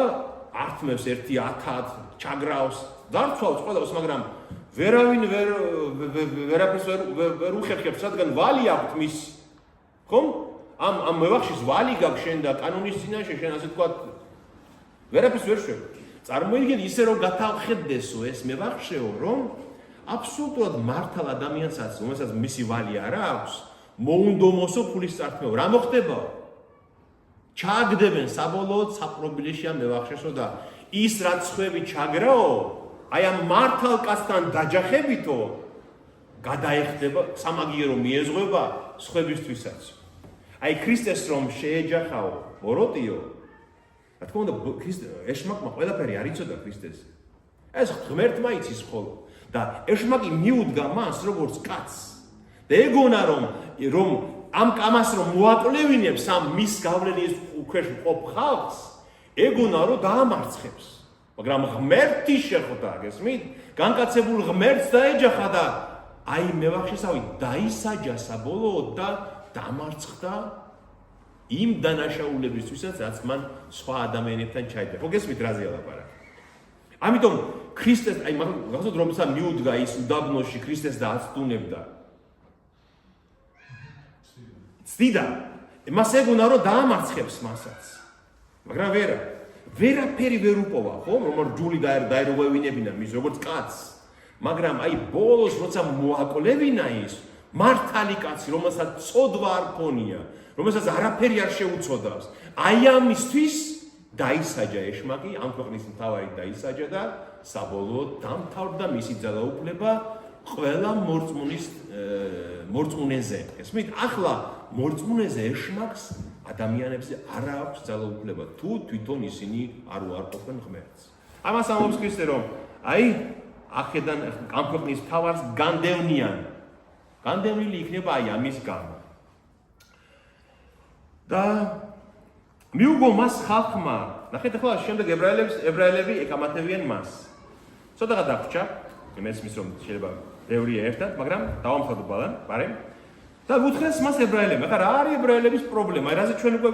ართმევს ერთი 1000 ჩაგრავს, დარწვავს ყველას, მაგრამ ვერავინ ვერაფერს ვერ უხერხებს, რადგან ვალი აქვს მის. ხომ? ამ მევახშის ვალი გაქვს შენ და კანონის წინაშე შენ ასე თქვა ვერაფერს ვერ შვებ. წარმოიდგინე ისე რომ გათავხედესო ეს მევახშეო, რომ აბსოლუტურად მართალ ადამიანსაც, რომელსაც მისი ვალი არ აქვს, მოუნდომოსო ფულის წართმევა. რა მოხდება? ჩააგდებენ საბოლოოდ საპრობილეში ამ მევახშესო და ის რაც ხვევი ჩაგრაო, აი ამ მართალ კაცთან დაჯახებითო გადაეხდება სამაგიერო მიეზღვება სხვებისთვისაც. აი ქრისტეს რომ შეეჯახაო ბოროტიო, რა თქმა უნდა ეშმაკმა ყველაფერი არ იცოდა ქრისტეს. ეს ღმერთმა იცის ხოლო და ეშმაკი მიუდგა მას როგორც კაცს. და ეგონა რომ ამ კამას რომ მოაკლევინებს ამ მის გავლენის ქვეშ მყოფ ხალხს, ეგონა რომ დაამარცხებს. მაგრამ ღმერთი შეხვდა, გესმით? განკაცებულ ღმერთს დაეჯახა და აი მევახშესავი დაისაჯა საბოლოოდ და დამარცხდა იმ დანაშაულებისთვისაც, რაც მან სხვა ადამიანებთან ჩაიჯახა. ხო გესმით რაზე ელაპარაკე? ამიტომ ქრისტეს, აი მაგრამ გახსოვთ როცა მიუდგა ის უდაბნოში ქრისტეს და აცდუნებდა. ცდიდა, მას ეგონა რომ დაამარცხებს მასაც. მაგრამ ვერაფერი ვერ უპოვა, ხო? რომ ჯული დაერღვევინებინა მის როგორც კაცს. მაგრამ აი ბოლოს როცა მოაკლევინა ის მართალი კაცი, რომელსაც წოდვა არ ქონია, რომელსაც არაფერი არ შეუწოდავს. აი ამისთვის დაისაჯა ეშმაკი, ამ ქვეყნის მთავარი დაისაჯა და საბოლოოდ დამთავრდა მისი ძალაუფლება ყველა მორწმუნეზე. ესმით, ახლა მორწმუნეზე ეშმაკს ადამიანებზე არ აქვს ძალაუფლება, თუ თვითონ ისინი არ უარყოფენ ღმერთს. ამას ამბობს ქრისტე, რომ აი ახედან ამ ქვეყნის მთავარს განდევნილი იქნება აი ამის გამო. და მიუგო მას ხალხმა, ნახეთ ახლა შემდეგ ებრაელები ეკამათებიან მას. ცოტა დაგვრჩა, იმის რომ შეიძლება ბევრია ერთად, მაგრამ დავამხადო ბარემ. და უთხრეს მას ებრაელებმა, ახლა რა არის ებრაელების პრობლემა? რაზე ჩვენ უკვე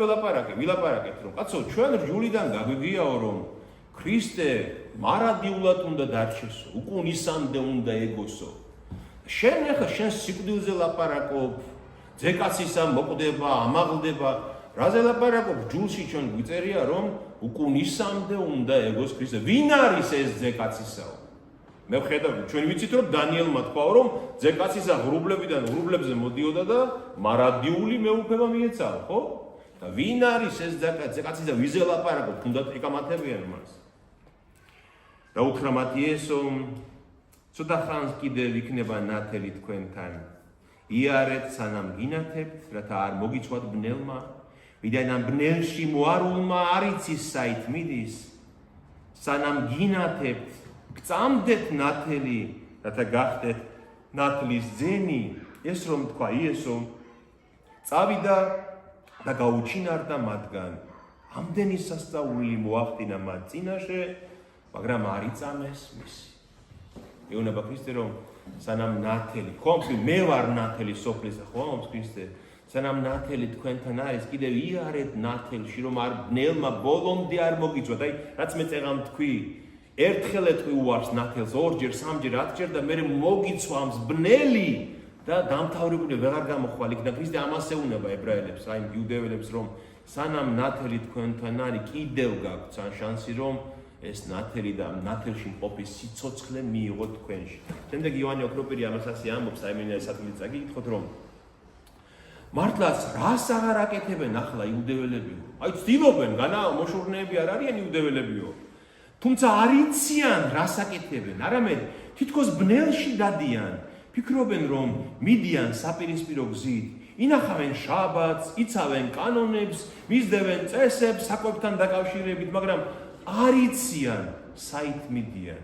ვილაპარაკებთ, რომ კაცო, ჩვენ რჯულიდან გაგვიგიაო, რომ ქრისტე მარადიულად უნდა დარჩესო, უკუნისამდე უნდა ეგოსო. შენ ახლა შენ სიკვდილზე ლაპარაკობ, ძეკაცისა მოკვდება, ამაღლდება, რაზე ლაპარაკობ? ჯულში ჩვენ გვიწერია, რომ უკუნისამდე უნდა ეგოს ქრისტე. ვინ არის ეს ძეკაცისაო? მე ვხედავ, ჩვენ ვიცით, რომ დანიელმა თქვა, რომ ძეკაცისა ღრუბლებიდან ღრუბლებზე მოდიოდა და მარადიული მეუფება მიეცალა, ხო? და ვინ არის ეს ძეკაცი და ვიზე ლაპარაკობ, თუნდაც ეკამათებიან მას. და უთხრა მათ იესომ, ცოტა ხანს კიდევ იქნება ნათელი თქვენთან. იარეთ სანამ გინათებთ, რათა არ მოგიცვათ ბნელმა, ვიდრე ამ ბნელში მოარულმა არ იცის საით მიდის. სანამ გინათებთ, გწამდეთ ნათელი, რათა გახდეთ ნათლის ძენი. ეს რომ თქვა იესომ, წავიდა და გაუჩინარდა მათგან. ამდენი სასწაული მოახდინა მათ წინაშე, მაგრამ არ იწამეს მისი. ეუბნება ქრისტე, რომ სანამ ნათელი, ხომ მე ვარ ნათელი სოფლისა, ხომ ქრისტე, სანამ ნათელი თქვენთან არის, კიდევ იარეთ ნათელში, რომ არ ბნელმა ბოლომდე არ მოგიწვათ. აი, რაც მე წეღამ თქვი, ერთხელ ეთქვი უარს ნათელს, ორჯერ, სამჯერ, 10ჯერ და მე მოგიცვამს ბნელი და დამთავრებული ვეღარ გამოხვალ იქ და ქრისტე ამას ეუბნება ებრაელებს, აი იუდეველებს, რომ სანამ ნათელი თქვენთან არის, კიდევ გაქვთ შანსი, რომ ეს ნათელი და ნათელში მყოფი სიცოცხლე მიიღოთ თქვენში. შემდეგ იოანე ოქროპირი ამას ასე ამბობს, საიმინე სათვლით წაგიკითხოთ, რომ მართლაც რას აღარ აკეთებენ ახლა იუდეველებიო? აი ცდილობენ, მოშორნეები არ არიან იუდეველებიო. თუმცა არ იციან რას აკეთებენ, არამედ თითქოს ბნელში დადიან, ფიქრობენ, რომ მიდიან საპირისპირო გზით, ინახავენ შაბათს, იცავენ კანონებს, მისდევენ წესებს საკვებთან დაკავშირებით, მაგრამ არ იციან საით მიდიან.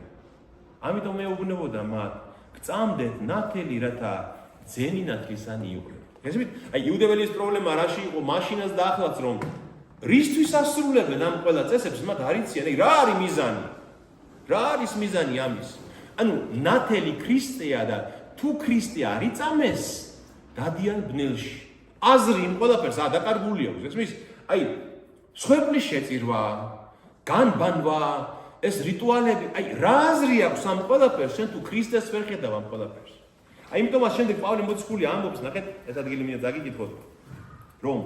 ამიტომ მეუბნებოდა მათ, გწამდეთ ნათელი, რათა ძენი ნათლისანი იყვნენ. გესმით? აი იუდეველის პრობლემა რაში იყო? მაშინაც და ახლაც, რომ რისთვის ასრულებენ ამ ყველა წესებს, მათ არ იციან, აი რა არის მიზანი? რა არის მიზანი ამის? ანუ ნათელი ქრისტეა და თუ ქრისტე არ იწამეს, დადიან ბნელში. აზრი იმ ყველაფერს დაკარგული აქვს. ესმის, აი, სხვებლის შეწირვა, განბანვა, ეს რიტუალები, აი, რა აზრი აქვს ამ ყველაფერს, შენ თუ ქრისტეს ვერ ხედავ ამ ყველაფერს. აი, იმიტომაც შემდეგ პავლე მოციქული ამბობს, ნახეთ, ეს ადგილი მინდა დაგიკითხოთ, რომ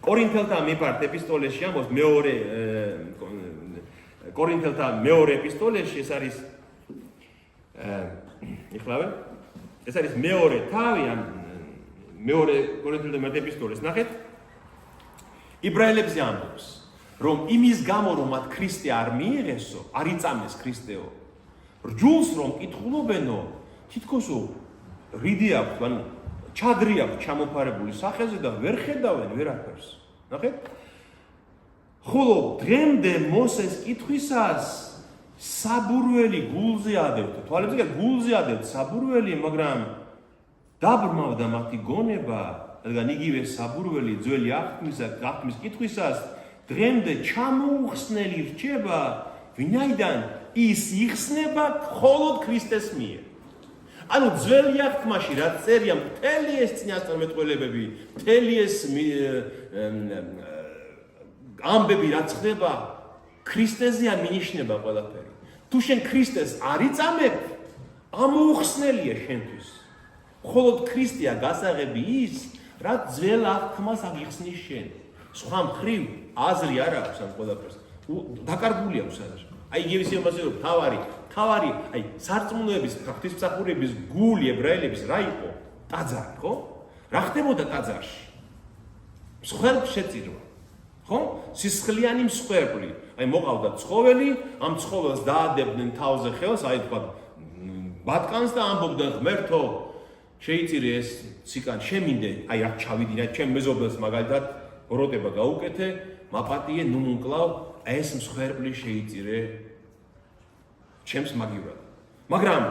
კორინთელთა მიმართ ეპისტოლეში ამბობს მეორე კორინთელთა მეორე ეპისტოლეში ეს არის იხლავე ეს არის მეორე თავი ან მეორე კორინთელთა მიმართ ეპისტოლეს ნახეთ იბრაელებზე ამბობს რომ იმის გამო რომ მათ ქრისტე არ მიიღესო არ იწამეს ქრისტეო რჯულს რომ კითხულობენო თითქოსო რიდი აქვს ან ჩადრი აქვს ჩამოფარებული სახეზე და ვერ ხედავენ ვერაფერს ნახეთ ხოლო დღემდე მოსეს კითხვისას საბურველი გულზე ადევთ თვალებზე კი გულზე ადევთ საბურველი მაგრამ დაბრმავდა მათი გონება რადგან იგივე საბურველი ძველი აღთქმის კითხვისას დღემდე ჩამოუხსნელი რჩება ვინაიდან ის იხსნება მხოლოდ ქრისტეს მიერ ანუ ძველი აღთქმაში რაც წერია მთელი ეს წინასწარმეტყველებები მთელი ეს ამბები რაც ხდება ქრისტეზეა მინიშნება ყველაფერი თუ შენ ქრისტეს არ იწამებ ამოუხსნელია შენთვის მხოლოდ ქრისტეა გასაღები ის რაც ძველ აღთქმას აღიხსნის შენ სხვა მხრივ აზრი არ აქვს ამ ყველაფერს დაკარგული აქვს აზრი აი იგივე სიმბოლოზე რომ თავარი აი სარწმუნოების ღვთისმსახურების გული ებრაელების რა იყო ტაძარი ხო რა ხდებოდა ტაძარში მსხვერპლს შეწირვა ხო სისხლიანი მსხვერპლი აი მოყავდა ცხოველი ამ ცხოველს დაადებდნენ თავზე ხელს აი თქვა ბატკანს და ამბობდნენ ღმერთო შეიწირე ეს ციკან შემინდე აი რა ჩავიდინა ჩემ მეზობელს მაგალითად როტება გაუკეთე მაპატიე ნუ მომკლავ ეს მსხვერპლი შეიწირე ჩემს მაგივრად მაგრამ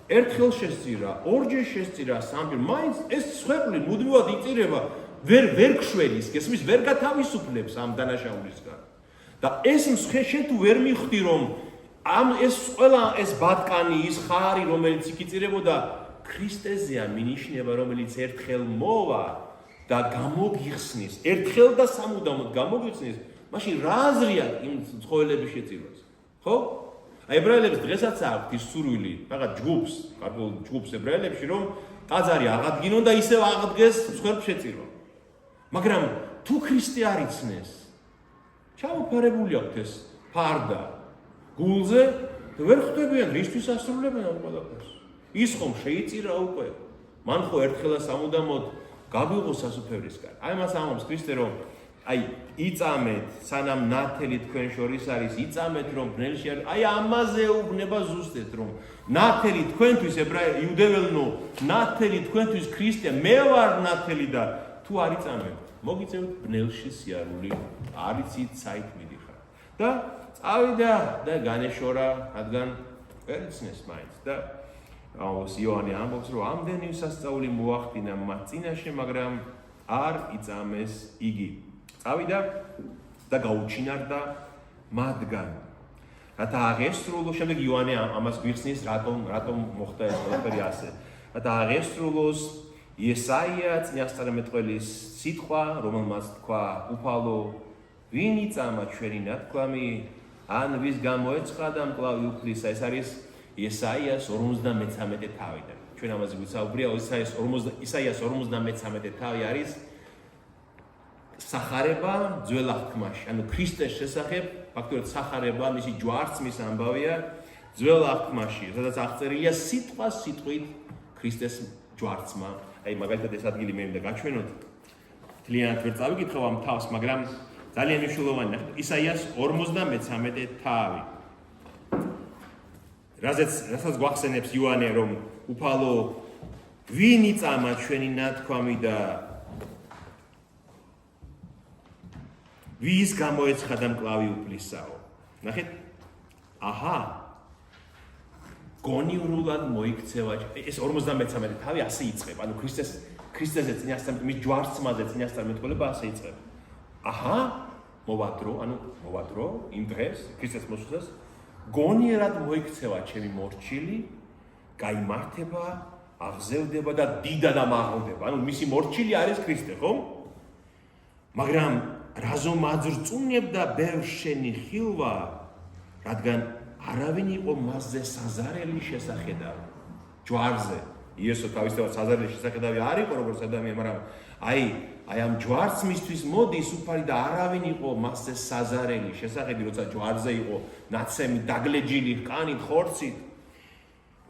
ერთხელ შესწირა ორჯერ შესწირა სამჯერ მაინც ეს მსხვერპლი მუდმივად იწირება ვერ გშვენის გესმის ვერ გათავისუფლებს ამ დანაშაულისგან და ეს მსხვერპლი თუ ვერ მიხვდი რომ ამ ეს ყველა ეს ბატკანი ის ხარი რომელიც იქ იწირებოდა ქრისტეზეა მინიშნება რომელიც ერთხელ მოვა და გამოგიხსნის ერთხელ და სამუდამოდ გამოგიხსნის მაშინ რა აზრია იმ ცხოველების შეწირვას ხო აი ებრაელებს დღესაც აქვთ ის სურვილი რაღაც ჯგუფს კარგულ ჯგუფს ებრაელებში რომ ტაძარი აღადგინონ და ისევ აღდგეს მსხვერპლ შეწირვა მაგრამ თუ ქრისტე არ იცნეს ჩამოფარებული აქვს ეს ფარდა გულზე და ვერ ხვდებიან რისთვის ასრულებენ ამ ყველაფერს ის ხომ შეიწირა უკვე მან ხო ერთხელა სამუდამოდ გაგვიღო სასუფევრისგან აი მას ამბობს ქრისტე რომ აი იწამეთ სანამ ნათელი თქვენ შორის არის იწამეთ რომ ბნელში არის აი ამაზე უბნება ზუსტად რომ ნათელი თქვენთვის იუდეველნო ნათელი თქვენთვის ქრისტე მე ვარ ნათელი და თუ არ იწამეთ მოგიწევთ ბნელში სიარული არ იცით საით მიდიხარ და წავიდა და განეშორა რადგან ვერ იცნეს მაინც და იოანე ამბობს რომ ამდენი სასწაული მოახდინა მათ წინაშე მაგრამ არ იწამეს იგი წავიდა და გაუჩინარდა მათგან რათა აღესრულოს შემდეგ იოანე ამას გვიხსნის რატომ მოხდა ეს ყველაფერი ასე რათა აღესრულოს იესაია წინასწარმეტყველის სიტყვა რომელმაც თქვა უფალო ვინ იწამა ჩვენი ნათქვამი ან ვის გამოეცხა და მკლავი უფლისა ეს არის იესაიას 53 თავიდან ჩვენ ამაზე ვისაუბრია ისაიას 53 თავი არის სახარება ძველ აღთქმაში ანუ ქრისტეს შესახებ ფაქტობრივად სახარება მისი ჯვარცმის ამბავია ძველ აღთქმაში სადაც აღწერილია სიტყვა სიტყვით ქრისტეს ჯვარცმა აი მაგალითად ეს ადგილი მე მინდა გაჩვენოთ მთლიანად ვერ წავიკითხავ ამ თავს მაგრამ ძალიან მნიშვნელოვანია ისაიას 53 თავი რასაც გვახსენებს იოანე რომ უფალო ვინ იწამა ჩვენი ნათქვამი და ვის გამოეცხა და მკლავი უფლისაო ნახეთ აჰა გონიურულად მოიქცევა ეს 53 თავი ასე იწყება ანუ ქრისტეზე წინასწარმეტყველება მის ჯვარცმაზე წინასწარმეტყველება ასე იწყება აჰა მოვადრო იმ დღეს ქრისტეს მოსვლას გონიერად მოიქცევა ჩემი მორჩილი გაიმართება აღზევდება და დიდად ამაღლდება. ანუ მისი მორჩილი არის ქრისტე, ხო? მაგრამ რაზომ აძრწუნებდა ბევრ შენი ხილვა, რადგან არავინ იყო მასზე საზარელი შესახედავი. ჯვარზე იესო თავისთავად საზარელი შესახედავი არ იყო როგორც ადამიანი, მაგრამ აი ამ ჯვარს მისთვის მოდის უფალი და არავინ იყო მასზე საზარელი შესახედი, როცა ჯვარზე იყო ნაცემი დაგლეჯილი რკანით, ხორცით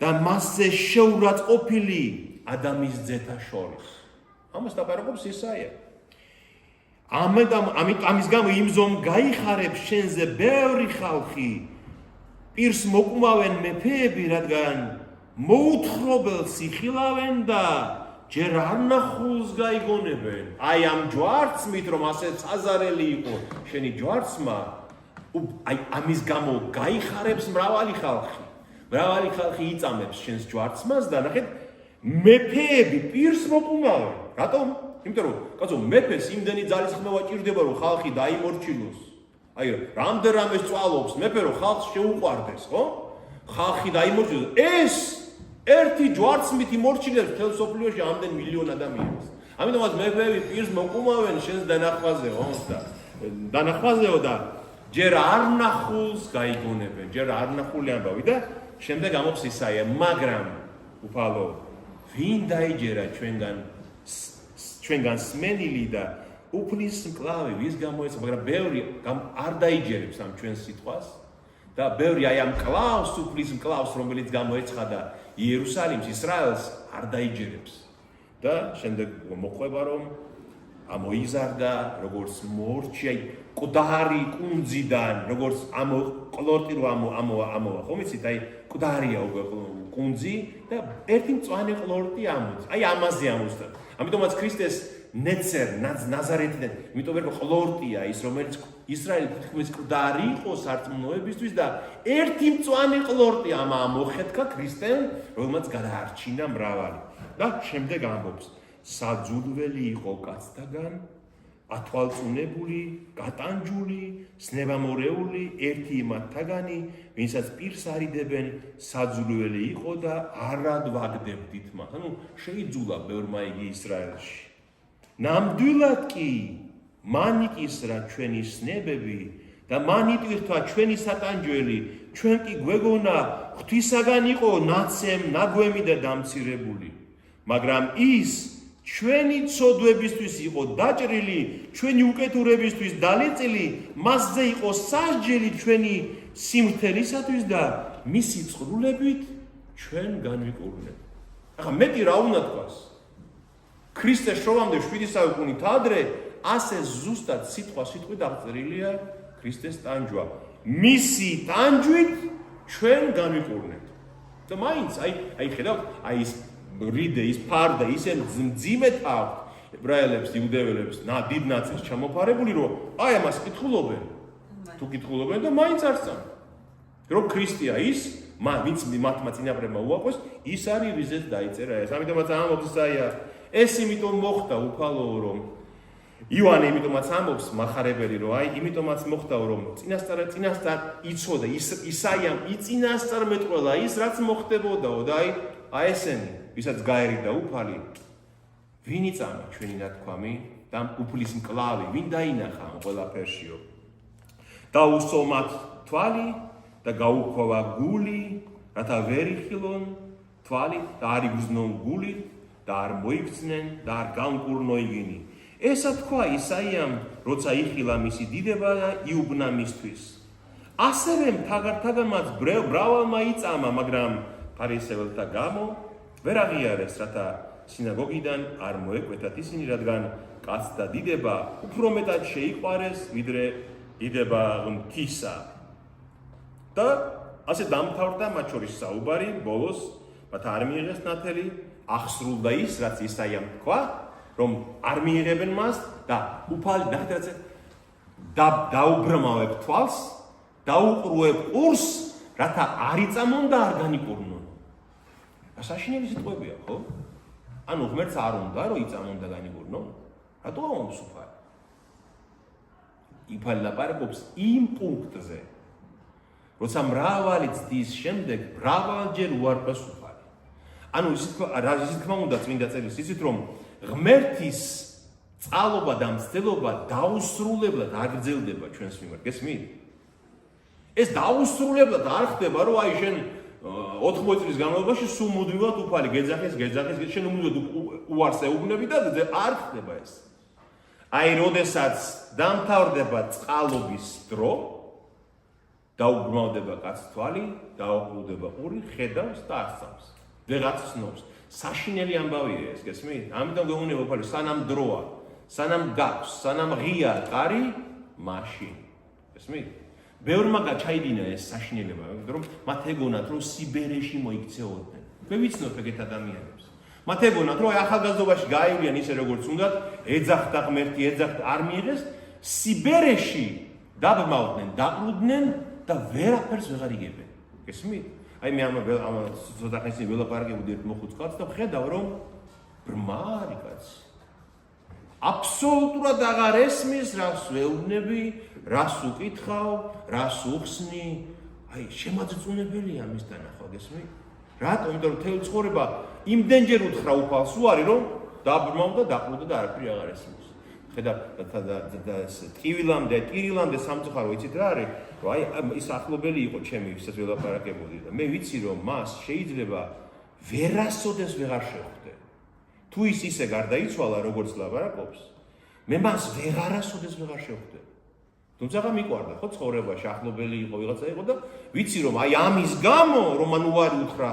და მასზე შეურაცხყოფილი ადამიანის ძეთა შორის. ამას დაბარაკობს ისაია. ამის გამო იმზომ გაიხარებს შენზე ბევრი ხალხი, პირს მოკუმავენ მეფეები, რადგან მოუთხრობელს იხილავენ და ჯერ არ ნახულს გაიგონებენ. აი ამ ჯვარცმით, რომ ასე საზარელი იყო შენი ჯვარცმა, აი ამის გამო გაიხარებს მრავალი ხალხი. მრავალი ხალხი იწამებს შენს ჯვარცმას და ნახეთ, მეფეები პირს მოკუმავენ. რატომ? იმიტომ რომ კაცო მეფეს იმდენი ძალისხმევა ჭირდება, რომ ხალხი დაიმორჩილოს. აი რამდენადაც წვალობს მეფე, რომ ხალხს შეუყვარდეს, ხო? ხალხი დაიმორჩილოს. ეს ერთი ჯვარცმით იმორჩილებს მთელ სოფლიოში ამდენ მილიონ ადამიანს. ამიტომაც მეფეები პირს მოკუმავენ შენს დანახვაზეო და დანახვაზეო და ჯერ არ ნახულს გაიგონებენ, ჯერ არ ნახული ამბავი და შემდეგ ამობს ისაია, მაგრამ უფალო, ვინ დაიჯერა ჩვენგან სმენილი და უფლის მკლავი, ვის გამოეცა, მაგრამ ბევრი არ დაიჯერებს ამ ჩვენს სიტყვას და ბევრი აი ამ კლავს, უფლის მკლავს, რომელიც გამოეცხადა იერუსალიმს, ისრაელს არ დაიჯერებს. და შემდეგ მოყვება რომ ამოიზარდა როგორც მორჩი, აი მკვდარი კუნძიდან, როგორც ყლორტი რო ამოვა, ხო მიცით, აი მკვდარია უკვე კუნძი და ერთი მწვანე ყლორტი ამოდის. აი ამაზე ამოსდა. ამიტომაც ქრისტეს ნეცერ ნაზარეთიდან, იმიტომ რომ ყლორტია ის, რომელიც ისრაელი თითქმის მკვდარი იყო სარწმუნოებისთვის და ერთი მწვანე ყლორტი ამოხეთქა ქრისტემ, რომელმაც გადაარჩინა მრავალი. და შემდეგ ამბობს, საძულველი იყო კაცთაგან, ათვალწუნებული, გატანჯული, სნებამორეული, ერთი იმათთაგანი, ვინცაც პირს არიდებენ, საძულველი იყო და არად ვაგდებდით მას. ანუ შეიძულა ბევრმა იგი ისრაელში. ნამდვილად კი მან იკისრა ჩვენი სნებები და მან იტვირთვა ჩვენი სატანჯველი, ჩვენ კი გვეგონა ღვთისაგან იყო ნაცემ, ნაგვემი და დამცირებული. მაგრამ ის ჩვენი ცოდვებისთვის იყო დაჭრილი, ჩვენი უკეთურებისთვის დალეწილი, მასზე იყო სასჯელი ჩვენი სიმართლისათვის და მისი წყრულებით ჩვენ განვიკურნეთ. ახლა მეტი რა უნდა თქვას? ქრისტეს შრომამდე 7 საუკუნით ადრე ასე ზუსტად სიტყვით აღწერილია ქრისტეს ტანჯვა. მისი ტანჯვით ჩვენ განვიკურნეთ. და მაინც აი ხედავთ, აი ის რიდე, ის ფარდა, ისე მძიმედ აქვთ ებრაელებს, იუდეველებს, დიდ ნაწილს ჩამოფარებული, რომ აი ამას კითხულობენ. თუ კითხულობენ და მაინც არ სწამთ. რომ ქრისტეა ის, ვინც მათმა წინაპრებმა უაყვეს, ის არის რიზეც დაიწერა ეს. ამიტომაც ამბობს ისაია, ეს იმიტომ მოხდა უფალო, რომ ივანე იმიტომაც ამბობს מחარებელი, რომ აი იმიტომაც მოხდა, რომ წინასწარ იცოდა ისაიამ იწინასწარმეტყველა ის, რაც მოხდებოდაო და აი ესენი ვისაც გაერიდა უფალი, ვინ იწამა ჩვენი ნათქვამი და უფლის მკლავი, ვინ დაინახა ამ ყველაფერშიო. დაუსო მათ თვალი და გაუქვავა გული, რათა ვერ იხილონ თვალი და არ იგრძნონ გულით და არ მოიქცნენ და არ განკურნო იგინი. ესა თქვა ისაიამ, როცა იხილა მისი დიდება და იუბნა მისთვის. ასევე მთავართაგანმაც ბრავალმა იწამა, მაგრამ ფარისეველთა გამო ვერ აღიარეს, რათა სინაგოგიდან არ მოეკვეთათ ისინი, რადგან კაცთა დიდება უფრო მეტად შეიყვარეს, ვიდრე დიდება ღვთისა. და ასე დამთავრდა მათ შორის საუბარი, ბოლოს მათ არ მიიღეს ნათელი, აღსრულდა ის, რაც ისაიამ თქვა, რომ არ მიიღებენ მას და უფალი დაუბრმავებ თვალს, დაუყრუებ ყურს, რათა არ იწამონ და არ განიკურნონ. საშინელი სიტყვებია, ხო? ანუ ღმერთს არ უნდა, რომ იწამონ და განიკურნონ. რატო ამბობს უფალი? უფალი ლაპარაკობს იმ პუნქტზე, როცა მრავალი ცდის შემდეგ მრავალჯერ უარყვეს უფალი. ანუ ისეთ თქმა უნდა წმინდა წერილს იცით რომ ღმერთის წყალობა და მცდელობა დაუსრულებლად არ გრძელდება ჩვენს მიმართ, გესმით? ეს დაუსრულებლად არ ხდება, რომ აი შენ 80 წლის განმავლობაში სულ მუდმივად უფალი გეძახის, შენ მუდმივად უარს ეუბნები და არ ხდება ეს. აი, როდესაც დამთავრდება წყალობის დრო, დაუბრმავდება კაცის თვალი, დაუყრუდება ყური, ხედავს და ასწავს. ვეღაც ცნობს. საშინელი ამბავია ეს, გესმით? ამიტომ გეუბნება უფალი, სანამ დროა, სანამ გაქვს, სანამ ღია კარი, მაშინ. გესმით? ბევრმა გაჩაიდინა ეს საშინელება, რომ მათ ეგონათ, რომ სიბერეში მოიქცეოდნენ. მე ვიცნობ ეგეთ ადამიანებს. მათ ეგონათ, რომ ახალგაზრდობაში გაივლიან ისე როგორც უნდათ, ეძახდა ღმერთი, არ მიიღეს, სიბერეში დაბრმავდნენ, დაყრუდნენ და ვერაფერს ვეღარ იგებენ. გესმით? აი მე ამ ცოტა ხნის წინ ველაპარაკებოდი ერთ მოხუც კაცს და ვხედავ, რომ ბრმარი კაცი. აბსოლუტურად აღარ ესმის, რას ვეუბნები, რას უკითხავ, რას უხსნი, აი შემაძწუნებელია მისთან ახლა გესმით? რატომ? იმიტომ რომ თელ ცხოვრება იმდენჯერ უთხრა უფალს უარი, რომ დაბრმავ და დაყრუდა და არაფერი აღარ ესმის. ხედავ და ტირილამდე სამწუხარო იცით რა არის? რომ აი ის ახლობელი იყო ჩემი, ვისაც ველაპარაკებოდი და მე ვიცი რომ მას შეიძლება ვერასოდეს ვეღარ შევხვდე. თუ ის ისე გარდაიცვალა როგორც ლაპარაკობს, მე მას ვეღარასოდეს ვეღარ შევხვდე. თუმცა მიყვარდა ხო ცხოვრებაში ახლობელი იყო ვიღაცა იყო და ვიცი რომ აი ამის გამო რომ მან უარი უთხრა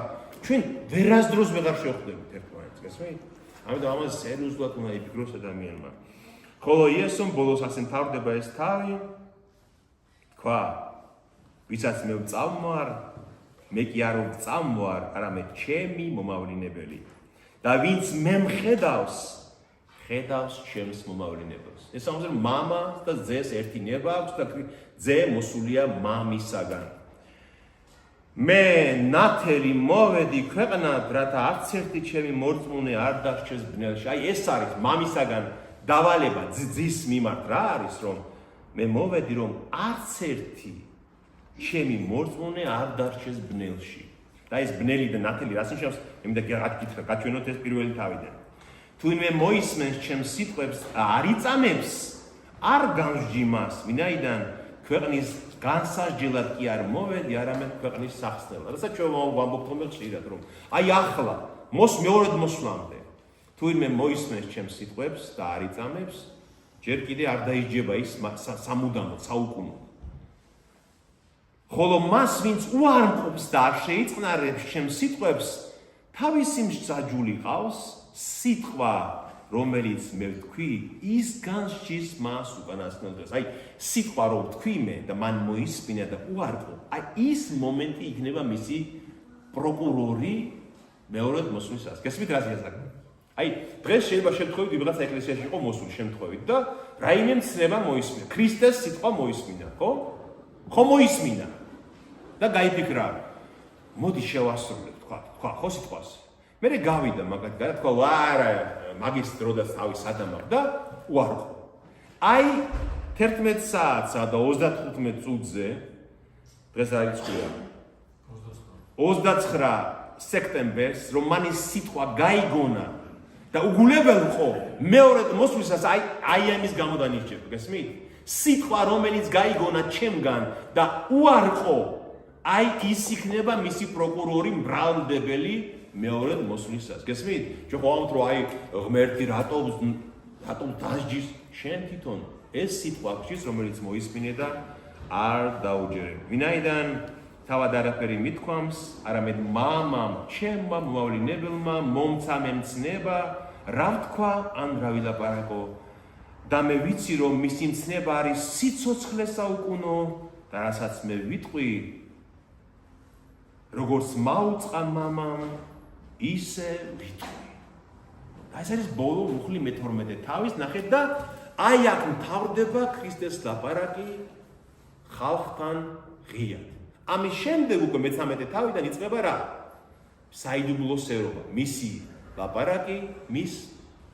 ჩვენ ვერასდროს ვეღარ შევხვდებით ერთმანეთს, გესმით? ამიტომ ამას სერიოზულად უნდა იფიქროს ადამიანმა. ხოლო იესომ ბოლოს ასე მთავრდება ეს თავი, თქვა, ვისაც მე ვწამვარ, მე კი არ ვწამვარ, არამედ ჩემი მომავლინებელი. და ვინც მე მხედავს, ხედავს ჩემს მომავლინებელს. ეს ამაზე მამას და ძეს ერთინება აქვს და ძე მოსულია მამისაგან. მე ნათელი მოვედი ქვეყნად, რათა არც ერთი ჩემი მორწმუნე არ დარჩეს ბნელში. აი ეს არის მამისაგან დავალება ძის მიმართ რა არის რომ მე მოვედი რომ არც ერთი ჩემი მორწმუნე არ დარჩეს ბნელში. და ეს ბნელი და ნათელი რას ნიშნავს? იმდა გაკითხა, გაჩვენოთ ეს პირველი თავიდან. თუ ვინმე მოისმენს ჩემს სიტყვებს და არ იწამებს, არ გამსჯიმას, ვინაიდან ქვეყნის განსასჯელად კი არ მოვედი, არამედ ქვეყნის სახსნელად. რასაც ჩვენ ვამბობთ ხოლმე ხშირად რომ აი ახლა მეორედ მოსვლამდე თუ ვინმე მოისმენს ჩემს სიტყვებს და არ იწამებს, ჯერ კიდე არ დაიჯება ის სამუდამოდ, საუკუნოდ. ხოლო მას, ვინც უარმყოფს და არ შეიწყნარებს ჩემს სიტყვებს, თავისი მსაჯული ყავს, სიტყვა, რომელიც მე ვთქვი, ის განსჯის მას უკანასკნელ დღეს. აი, სიტყვა რო ვთქვი მე და მან მოისმინა და უარყო, აი ის მომენტი იქნება მისი პროკურორი მეორედ მოსვლისას. გესმით რა ზიაზაკი? აი, დღეს შეიძლება შემთხვევით ვიღაცა ეკლესიაში იყო მოსული შემთხვევით და რაიმე მცნება მოისმინა. ქრისტეს სიტყვა მოისმინა, ხო? ხო მოისმინა. და გაიფიქრა, მოდი შევასრულებ, თქვა, ხო სიტყვას. მე გავიდა მაგათ, თქვა, არა, მაგის დროდაც თავი სადამავ და უარყო. აი, 11 საათსა და 35 წუთზე დღეს არის ხვია. 29 სექტემბერს, რომ მანის სიტყვა გაიგონა და უგულებელყო მეორედ მოსვლისას აი ამის გამო დანიშნება, გესმით? სიტყვა, რომელიც გაიგონა ჩემგან და უარყო, აი ის იქნება მისი პროკურორი მბრალდებელი მეორედ მოსვლისას. გესმით? ჩვენ ხოვავთ რომ აი ღმერთი რატომ დასჯის შენ თვითონ ეს სიტყვა გჭირს რომელიც მოისმინე და არ დაუჯერებ. ვინაიდან თავად არაფერი მithქვამს, არამედ მამამ, ჩემმა მომავლინებელმა მომცა მემცნება, რა ვთქვა ან რა ვილაპარაკო და მე ვიცი რომ მისი მცნება არის სიცოცხლე საუკუნო და რასაც მე ვიტყვი როგორც მაუწყა მამამ ისე ვიტყვი. ეს არის ბოლო მუხლი მე-12 თავის ნახეთ და აი აქ მთავრდება ქრისტეს ლაპარაკი ხალხთან ღიად. ამის შემდეგ უკვე მე-13 თავიდან იწყება რა? საიდუმლო სერობა, მისი ლაპარაკი მის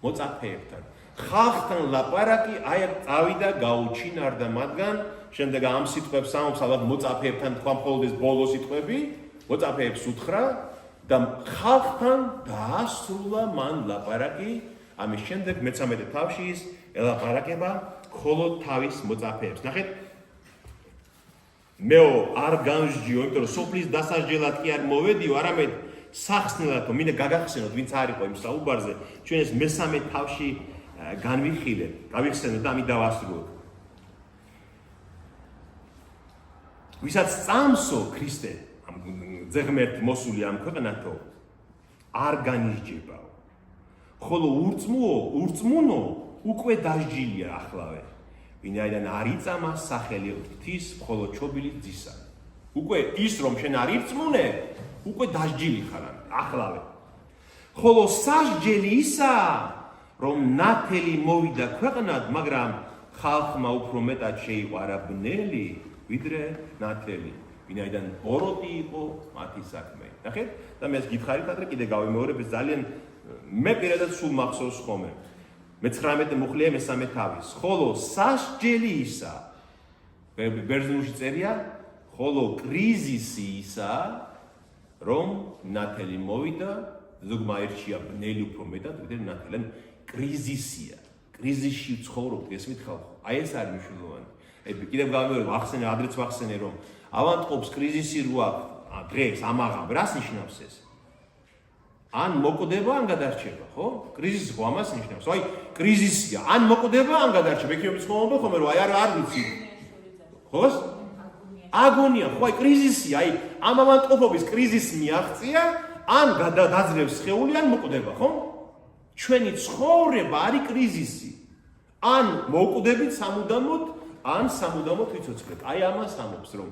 მოწაფეებთან. ხალხთან ლაპარაკი აი აქ წავიდა გაუჩინარდა მათგან, შემდეგ ამ სიტყვებს ამობს ალბათ მოწაფეებთან თქვა მხოლოდ ეს ბოლო სიტყვები, მოწაფეებს უთხრა და ხალხთან დაასრულა მან ლაპარაკი, ამის შემდეგ მე-13 თავში ის ელაპარაკება მხოლოდ თავის მოწაფეებს. ნახეთ, მეო არ განსჯიო, იმიტომ რომ სოფლის დასასჯელად კი არ მოვედიო, არამედ სახსნელად, მინდა გაგახსენოთ, ვინც არ იყო იმ საუბარზე, ჩვენ ეს მე-13 თავში განვიხილეთ, გავიხსენოთ და ამით დავასრულოთ. ვისაც წამსო ქრისტე, ძეგმერთ მოსული ამ ქვეყნათო, არ განისჯებაო. ხოლო ურწმუნო უკვე დასჯილია ახლავე. ვინაიდან არ იწამა სახელი ღვთის, ხოლო ჩობილი ძისა. უკვე ის რომ შენ არ ირწმუნე, უკვე დასჯილი ხარ ახლავე. ხოლო სასჯელი ისაა, რომ ნათელი მოვიდა ქვეყნად, მაგრამ ხალხმა უფრო მეტად შეიყვარა ბნელი, ვიდრე ნათელი. ვინაიდან ბოროტი იყო მათი საქმე. ნახეთ, და მე გითხარით ადრე კიდე გავიმეორებ, ეს ძალიან მე პირადად სულ მახსოვს ხოლმე. მე-19 მუხლია მე-13 თავის. ხოლო სასჯელი ისა, ბერძნულში წერია, ხოლო კრიზისი ისა, რომ ნათელი მოვიდა, ზოგმა ერჩია ბნელი უფრო მეტად, ვიდრე ნათელი. კრიზისია. კრიზისში ცხოვრობთ, ესმით ხალხო. აი ეს არის მნიშვნელოვანი. კიდევ გავიმეორებ, ახსენე, ადრეც ვახსენე, რომ ავანტყოფს კრიზისი რო აქვს დღეს ამაღამ, რას ნიშნავს ეს? ან მოკვდება, ან გადარჩება, ხო? კრიზისი ხო ამას ნიშნავს. აი, კრიზისია, ან მოკვდება, ან გადარჩება. ექიმების ხომობა ხომ რომ აი არ ვიცი. ხო? აგონია, ხო, აი კრიზისია, აი ამ ავანტყოფობის კრიზისს მიაღწია, ან დაძლევს სხეული, ან მოკვდება, ხო? ჩვენი ცხოვრება არის კრიზისი. ან მოკვდებით სამუდამოდ, ან სამუდამოდ ვიცოცხლეთ. აი ამას ამობს, რომ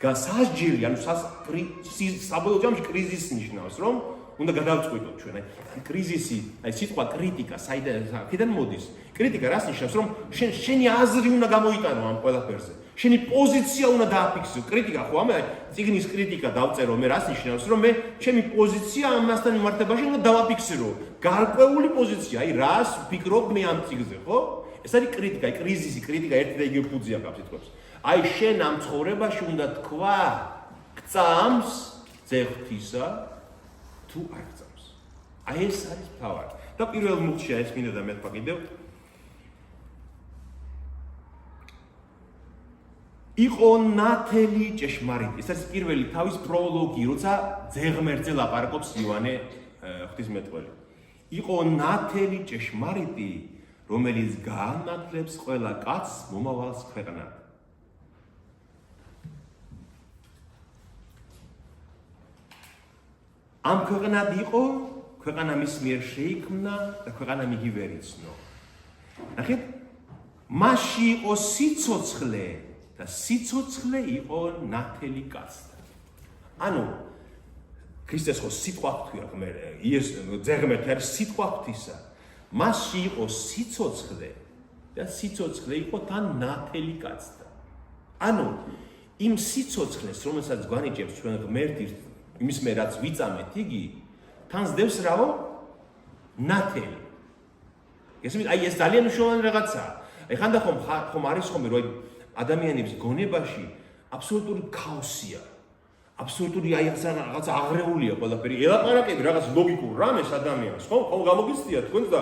გასასჯელი, ანუ საბოლოო ჯამში კრიზისი ნიშნავს, რომ უნდა გადავწყვიტოთ ჩვენ. აი კრიზისი, აი სიტყვა კრიტიკა, საიდან მოდის? კრიტიკა რას ნიშნავს, რომ შენი აზრი უნდა გამოიტანო ამ ყველაფერზე. შენი პოზიცია უნდა დააფიქსო. კრიტიკა ხო ამე წიგნის კრიტიკა დავწერო, მე რას ნიშნავს, რომ მე ჩემი პოზიცია ამასთან მიმართებაში უნდა დავაფიქსირო. გარკვეული პოზიცია, აი რას ვფიქრობ მე ამ წიგნზე, ხო? ეს არის კრიტიკა, აი კრიზისი, კრიტიკა ერთი და იგივე ფუძია გაქვს სიტყვებს. აი შენ ამ ცხოვრებაში უნდა თქვა, გწამს ძეღთისა თუ არ გწამს. აი ეს არის თავი. და პირველ მუხლში ეს მინდა და მეთქვა კიდევ. იყო ნათელი ჭეშმარიტი. ეს არის პირველი თავის პროლოგი, როცა ძეღმერთზე ლაპარაკობს იოანე ღვთისმეტყველი. იყო ნათელი ჭეშმარიტი, რომელიც გაანათლებს ყველა კაცს მომავალს ქვეყნად. ამ ქვეყნად იყო, ქვეყანა მის მიერ შეიქმნა და ქვეყანა მიგივე ერიცნო. ნახეთ, მასში იყო სიცოცხლე და სიცოცხლე იყო ნათელი კაცთან. ანუ ქრისტეს ხო სიტყვა ღვთია, ეს ძეღმერთი არის სიტყვა ღვთისა. მასში იყო სიცოცხლე და სიცოცხლე იყო თან ნათელი კაცთან. ანუ იმ სიცოცხლეს, რომელსაც გვანიჭებს ჩვენ ღმერთი, იმის მე რაც ვიწამეთ იგი, თან ზდევს რავო? ნათელი. ესმით, აი ეს ძალიან მნიშვნელოვანი რაღაცაა. აი ხანდახან ხომ არის ხომ რომ ადამიანების გონებაში აბსოლუტური ქაოსია. აბსოლუტური აი რაღაც აღრეულია ყველაფერი. ელაპარაკები რაღაც ლოგიკურ რამეს ადამიანს, ხო? ხო გამოგიცდია თქვენს და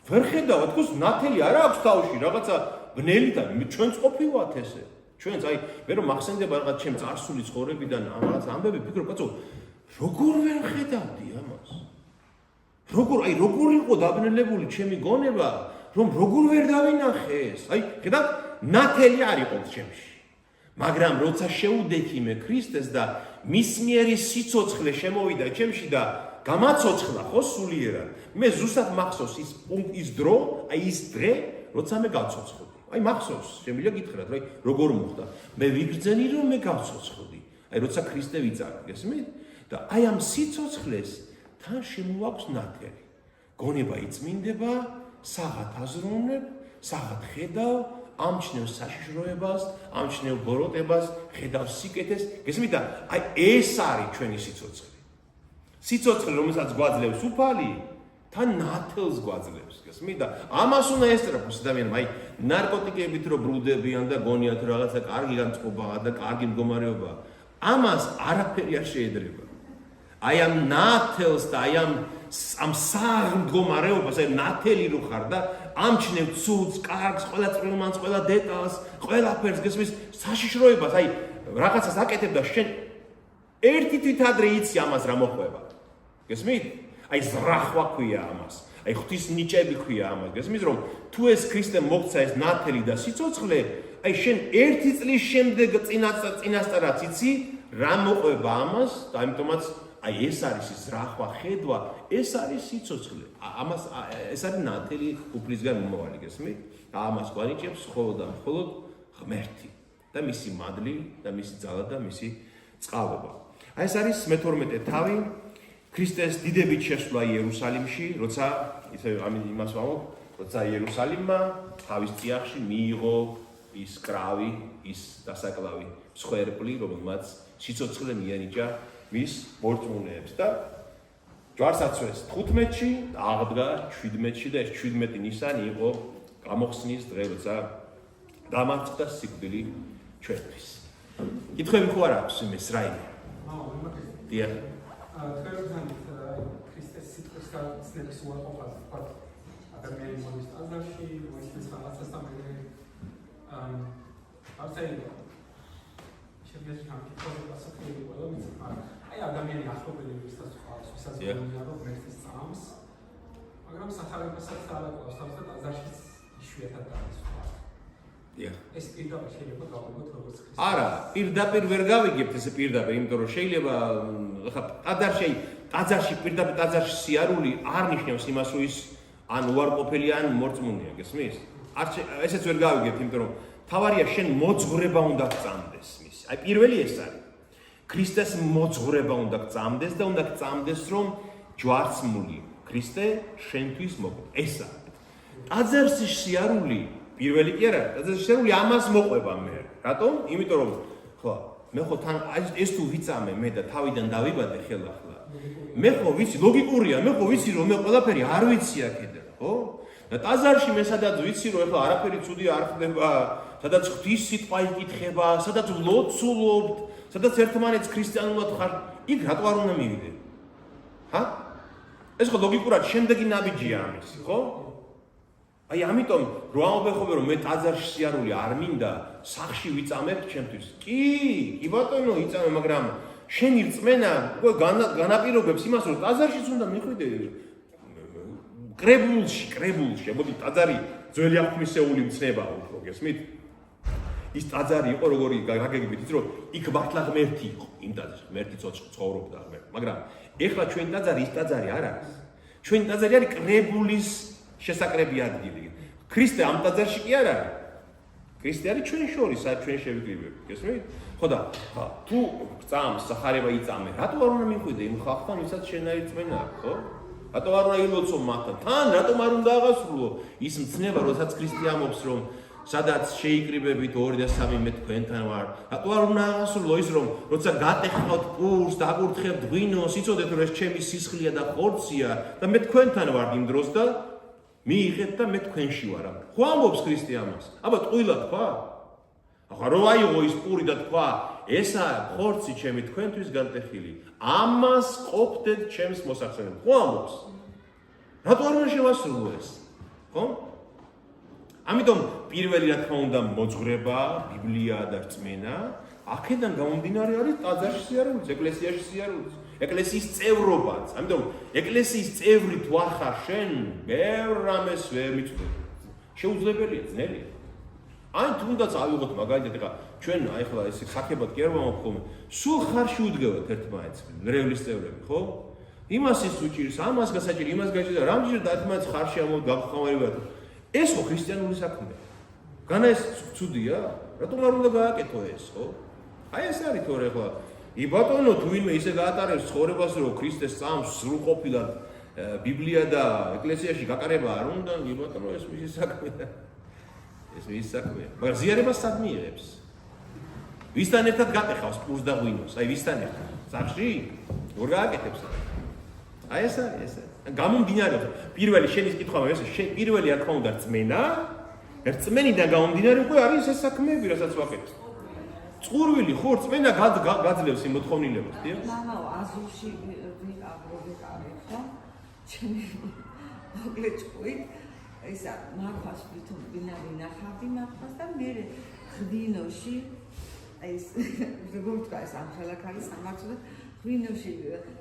ვერ ხედავთ, თქოს ნათელი არა აქვს თავში, რაღაცა ბნელი და ჩვენც ყოფილვართ ესე. ჩვენც აი მე რომ მახსენდება რაღაც ჩემ წარსული ცხოვრებიდან რაღაც ამბები, ფიქრობ, კაცო, როგორ ვერ ხედავდი ამას? როგორ იყო დაბნელებული ჩემი გონება, რომ როგორ ვერ დავინახე ეს? აი, ხედავთ, ნათელი არ იყო ჩემში. მაგრამ როცა შეუდექი მე ქრისტეს და მის მიერი სიცოცხლე შემოვიდა ჩემში და გამაცოცხლა ხო სულიერად, მე ზუსტად მახსოვს ის დრო, აი ის დღე, როცა მე გავცოცხლდი. აი მახსოვს, შემიძლია გითხრათ, რომ როგორ მოხდა. მე ვიბრძენი რომ მე გავცოცხლდი. აი როცა ქრისტე ვიწარა, გესმით? და აი ამ სიცოცხლეს თან შემოაქვს ნათელი. გონება იწმინდება, საღად აზროვნებ, საღად ხედავ, ამჩნევ საშიშროებას, ამჩნევ ბოროტებას, ხედავ სიკეთეს, გესმით? და აი ეს არის ჩვენი სიცოცხლე. სიცოცხლე, რომელსაც გვაძლევს უფალი, თან ნათელს გვაძლევს, გესმით? და ამას უნდა ესწრაფოს ადამიანმა, აი ნარკოტიკებით რო ბრუნდებიან და გონიათ რაღაცა კარგი განწყობაა და კარგი მდგომარეობაა. ამას არაფერი არ შეედრება. აი ამ ნათელს და აი ამ საღმდგომარეობას, აი ნათელი რო ხარ და ამჩნევ ცუდს, კარგს, ყველა წვრილმანს, ყველა დეტალს, ყველაფერს გესმის საშიშროებას, აი რაღაცას აკეთებ და შენ ერთი თვით ადრე იცი ამას რა მოხდება. გესმით? აი ზრახვა ქვია ამას. აი ღვთის ნიჭები ქვია ამას. გესმის რომ თუ ეს ქრისტემ მოღწა ეს ნათელი და სიცოცხლე, აი შენ ერთი წლის შემდეგ წინასწარაც იცი რა მოყვება ამას და ამიტომაც აი ეს არის ზრახვა, ხედვა, ეს არის სიცოცხლე. ამას ეს არის ნათელი უფლისგან მომავალი, გესმით? და ამას გვანიჭებს მხოლოდ და მხოლოდ ღმერთი და მისი მადლი და მისი ძალა და მისი წყალობა. აი ეს არის მე-12 თავი ქრისტეს დიდებით შესვლა იერუსალიმში, როცა ისე იმას ვამბობ, როცა იერუსალიმმა თავის წიაღში მიიღო ის კრავი, ის დასაკლავი მსხვერპლი, რომელმაც სიცოცხლე მიანიჭა მის მორწმუნეებს და ჯვარსაცვეს 15-ში აღდგა 17-ში და ეს 17 ნისანი იყო გამოხსნის დღე, როცა დამარცხდა სიკვდილი ჩვენთვის. კითხვები ხო არ აქვს იმის რაიმე? დიახ. თქვენ ქრისტეს სიტყვის გაცნობის უარყოფას ვთქვათ ადამიანი მოდის ტაძარში, მოისმის რაღაცას და მე არ შეიძლება შეგვიძლია ამ კითხვაზე პასუხი ყველა ვიცით, მაგრამ აი ადამიანი ახლობელი ვისაც ხავს, ვისაც გონია რომ ღმერთის წამს, მაგრამ სახარებასაც არაკლავს თავს და ტაძარშიც იშვიათად არის ვთქვათ. ეს პირდაპირ შეიძლება გავიგოთ როგორც ქრისტე. არა, პირდაპირ ვერ გავიგებთ ესე პირდაპირ, იმიტომ რომ შეიძლება ხა ტაძარში პირდაპირ ტაძარში სიარული არ ნიშნავს იმას, რომ ის ან უარყოფილი ან მორწმუნეა, გესმის? ესეც ვერ გავიგებთ, იმიტომ რომ თავარია შენ მოძღვრება უნდა გწამდეს მის. აი პირველი ეს არის. ქრისტეს მოძღვრება უნდა გწამდეს და უნდა გწამდეს რომ ჯვარცმული ქრისტე შენთვის მოკვდა. ესა. ტაძარში სიარული პირველი კი არა, ტაძარში სიარული ამას მოყვება მე. რატომ? იმიტომ რომ ხო, მე ხო თან ეს თუ ვიწამე მე და თავიდან დავიბადე ხელახლა. მე ხო ვიცი, ლოგიკურია, მე ხო ვიცი რომ მე ყველაფერი არ ვიცი აქედან, ხო? და ტაძარში მე სადაც ვიცი რომ ეხლა არაფერი ცუდი არ ხდება, სადაც ღვთის სიტყვა იკითხება, სადაც ლოცულობთ, სადაც ერთმანეთს ქრისტიანულად ხარ, იქ რატო არ უნდა მივიდე? ჰა? ეს ხო ლოგიკურად შემდეგი ნაბიჯია ამის, ხო? აი ამიტომ რო ამბობ რომ მე ტაძარში სიარული არ მინდა, სახში ვიწამებ ჩემთვის. კი ბატონო, იწამე, მაგრამ შენი რწმენა უკვე განაპირობებს იმას, რომ ტაძარშიც უნდა მიხვიდე. კრებულში, მოდი ტაძარი ძველი აღთქმისეული მცნება უფრო, გესმით? ის ტაძარი იყო როგორი გაგეგმით, იცი რომ იქ მართლა ღმერთი იყო, იმ ტაძარში ღმერთი ცხოვრობდა ღმერთი, მაგრამ ეხლა ჩვენი ტაძარი ის ტაძარი არ არის. ჩვენი ტაძარი არის კრებულის შესაკრები ადგილი. ქრისტე ამ ტაძარში კი არ არის. ქრისტე არის ჩვენ შორის, ჩვენ შევიკრიბებით, გესმით? ხო და თუ წამს სახარება იწამე, რატო არ უნდა მიხვიდე იმ ხალხთან, ვისაც შენაირი რწმენა აქვს, ხო? რატო არ უნდა ილოცო მათთან? თან რატომ არ უნდა აღასრულო ის მცნება, როდესაც ქრისტე ამბობს, რომ სადაც შეიკრიბებით 2 და 3 მე თქვენთან ვარ. რატო არ უნდა აღასრულო ის, რომ როცა გატეხავთ პურს და აკურთხებთ ღვინოს, იცოდეთ რომ ეს ჩემი სისხლია და ხორცია და მე თქვენთან ვარ იმ დროს და მიიღეთ და მე თქვენში ვარ. ხო ამბობს ქრისტე ამას? აბა ტყუილა თქვა? ახლა რო აიღო ის პური და თქვა, ესა ხორცი ჩემი თქვენთვის განტეხილი. ამას ყოფდეთ ჩემს მოსახსენებლად. ხო ამბობს? რატო არ უნდა შევასრულო ეს? ხო? ამიტომ პირველი რა თქმა უნდა მოძღვრება, ბიბლია და რწმენა, აქედან გამომდინარე არის ტაძარში სიარულიც, ეკლესიაში სიარულიც. ეკლესიის წევრობაც. ამიტომ ეკლესიის წევრი თუ არ ხარ შენ, ბევრ რამეს ვერ მიწვდები. შეუძლებელია, ძნელია. აი თუნდაც ავიღოთ მაგალითად ეხლა ჩვენ აი ახლა ეს საქებად კი არ ვამბობ ხოლმე. სულ ხარში უდგევთ ერთმანეთს, მრევლის წევრები, ხო? იმას ის უჭირს, ამას გასაჭირი, იმას გაჭირდა, რამდენჯერ ერთმანეთს ხარში ამბობ გახმოვანებად. ეს ხო ქრისტიანული საქმეა. განა ეს ცუდია? რატომ არ უნდა გააკეთო ეს, ხო? აი ეს არის თორე ახლა იბატონო თუ ვინმე ისე გაატარებს ცხოვრებას რომ ქრისტეს წამს სრულყოფილად ბიბლია და ეკლესიაში გაკარება არ უნდა, იბატონო ეს მისი საქმეა. ეს მისი საქმეა. მაგრამ ზიარებას სად მიიღებს? ვისთან ერთად გატეხავს პურს და ღვინოს? აი ვისთან ერთად? სახში? როგორ გააკეთებს? აი ეს არის ეს. გამომდინარე პირველი შენის კითხვა მე ეს პირველი რა თქმა უნდა რწმენა, რწმენიდან გამომდინარე უკვე არის ეს საქმეები, რასაც ვაკეთებ. წყურვილი ხო რწმენა გაძლევს იმ მოთხოვნილებას, დიახ? მამაო აზულში ვიყავი ხო? ჩემი მოკლე ჭკვით ისა მართავს თვითონ ვინა ხავდი მართავს და მე ღვინოში ეს როგორ ვთქვა ეს ამხელაქალი სამართლო ღვინოში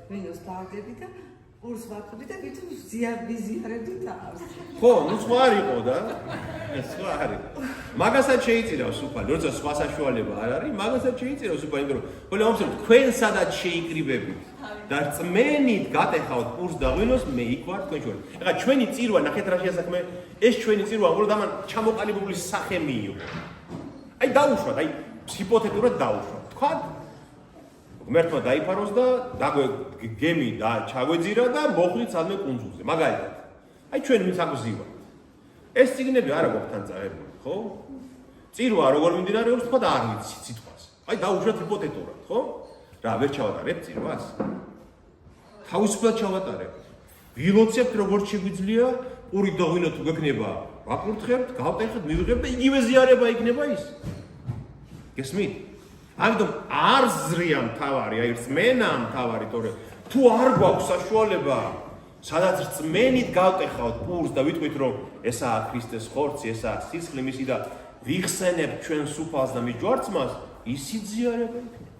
ღვინოს დავდები და პურს ვაკობი და თვითონ ვიზიარებდი თავს. ხო, ნუ სხვა არ იყო და სხვა არ იყო. მაგასაც შეიწირავს უფალი, როცა სხვა საშუალება არ არის, მაგასაც შეიწირავს უფალი, იმიტომ რომ ხოლმე ამბობთ თქვენ სადაც შეიკრიბებით და რწმენით გატეხავთ პურს და ღვინოს, მე იქ ვარ თქვენ შორის. ეხლა ჩვენი წირვა ნახეთ რა შეასაქმე, ეს ჩვენი წირვა უბრალოდ ამან ჩამოყალიბებული სახე მიიღო. აი დაუშვათ, აი ჰიპოთეტურად დაუშვათ. თქვათ ღმერთმა დაიფაროს და გემი და ჩაგვეძირა და მოხვით სადმე კუნძულზე. მაგალითად. აი ჩვენ მით აგვზივართ. ეს ციგნები არა გვაქვს თან წაერული, ხო? წირვა როგორ მიმდინარეობს, თქვა და არ ვიცი სიტყვას. აი დაუშვათ ჰიპოთეტურად, ხო? რა ვერ ჩავატარებ წირვას? თავისუფლად ჩავატარებ. ვილოცებთ როგორ შეგვიძლია, პური და ღვინო თუ გექნება, ვაკურთხებთ, გავტეხეთ, მივიღებთ და იგივე ზიარება იქნება ის. გესმით? ამიტომ არ ზრია მთავარი, აი რწმენა მთავარი, თორე თუ არ გვაქვს საშუალება, სადაც რწმენით გავტეხავთ პურს და ვიტყვით რომ ესაა ქრისტეს ხორცი, ესაა სისხლი მისი და ვიხსენებთ ჩვენ სუფალს და მის ჯვარცმას, ისიც ზიარება იქნება.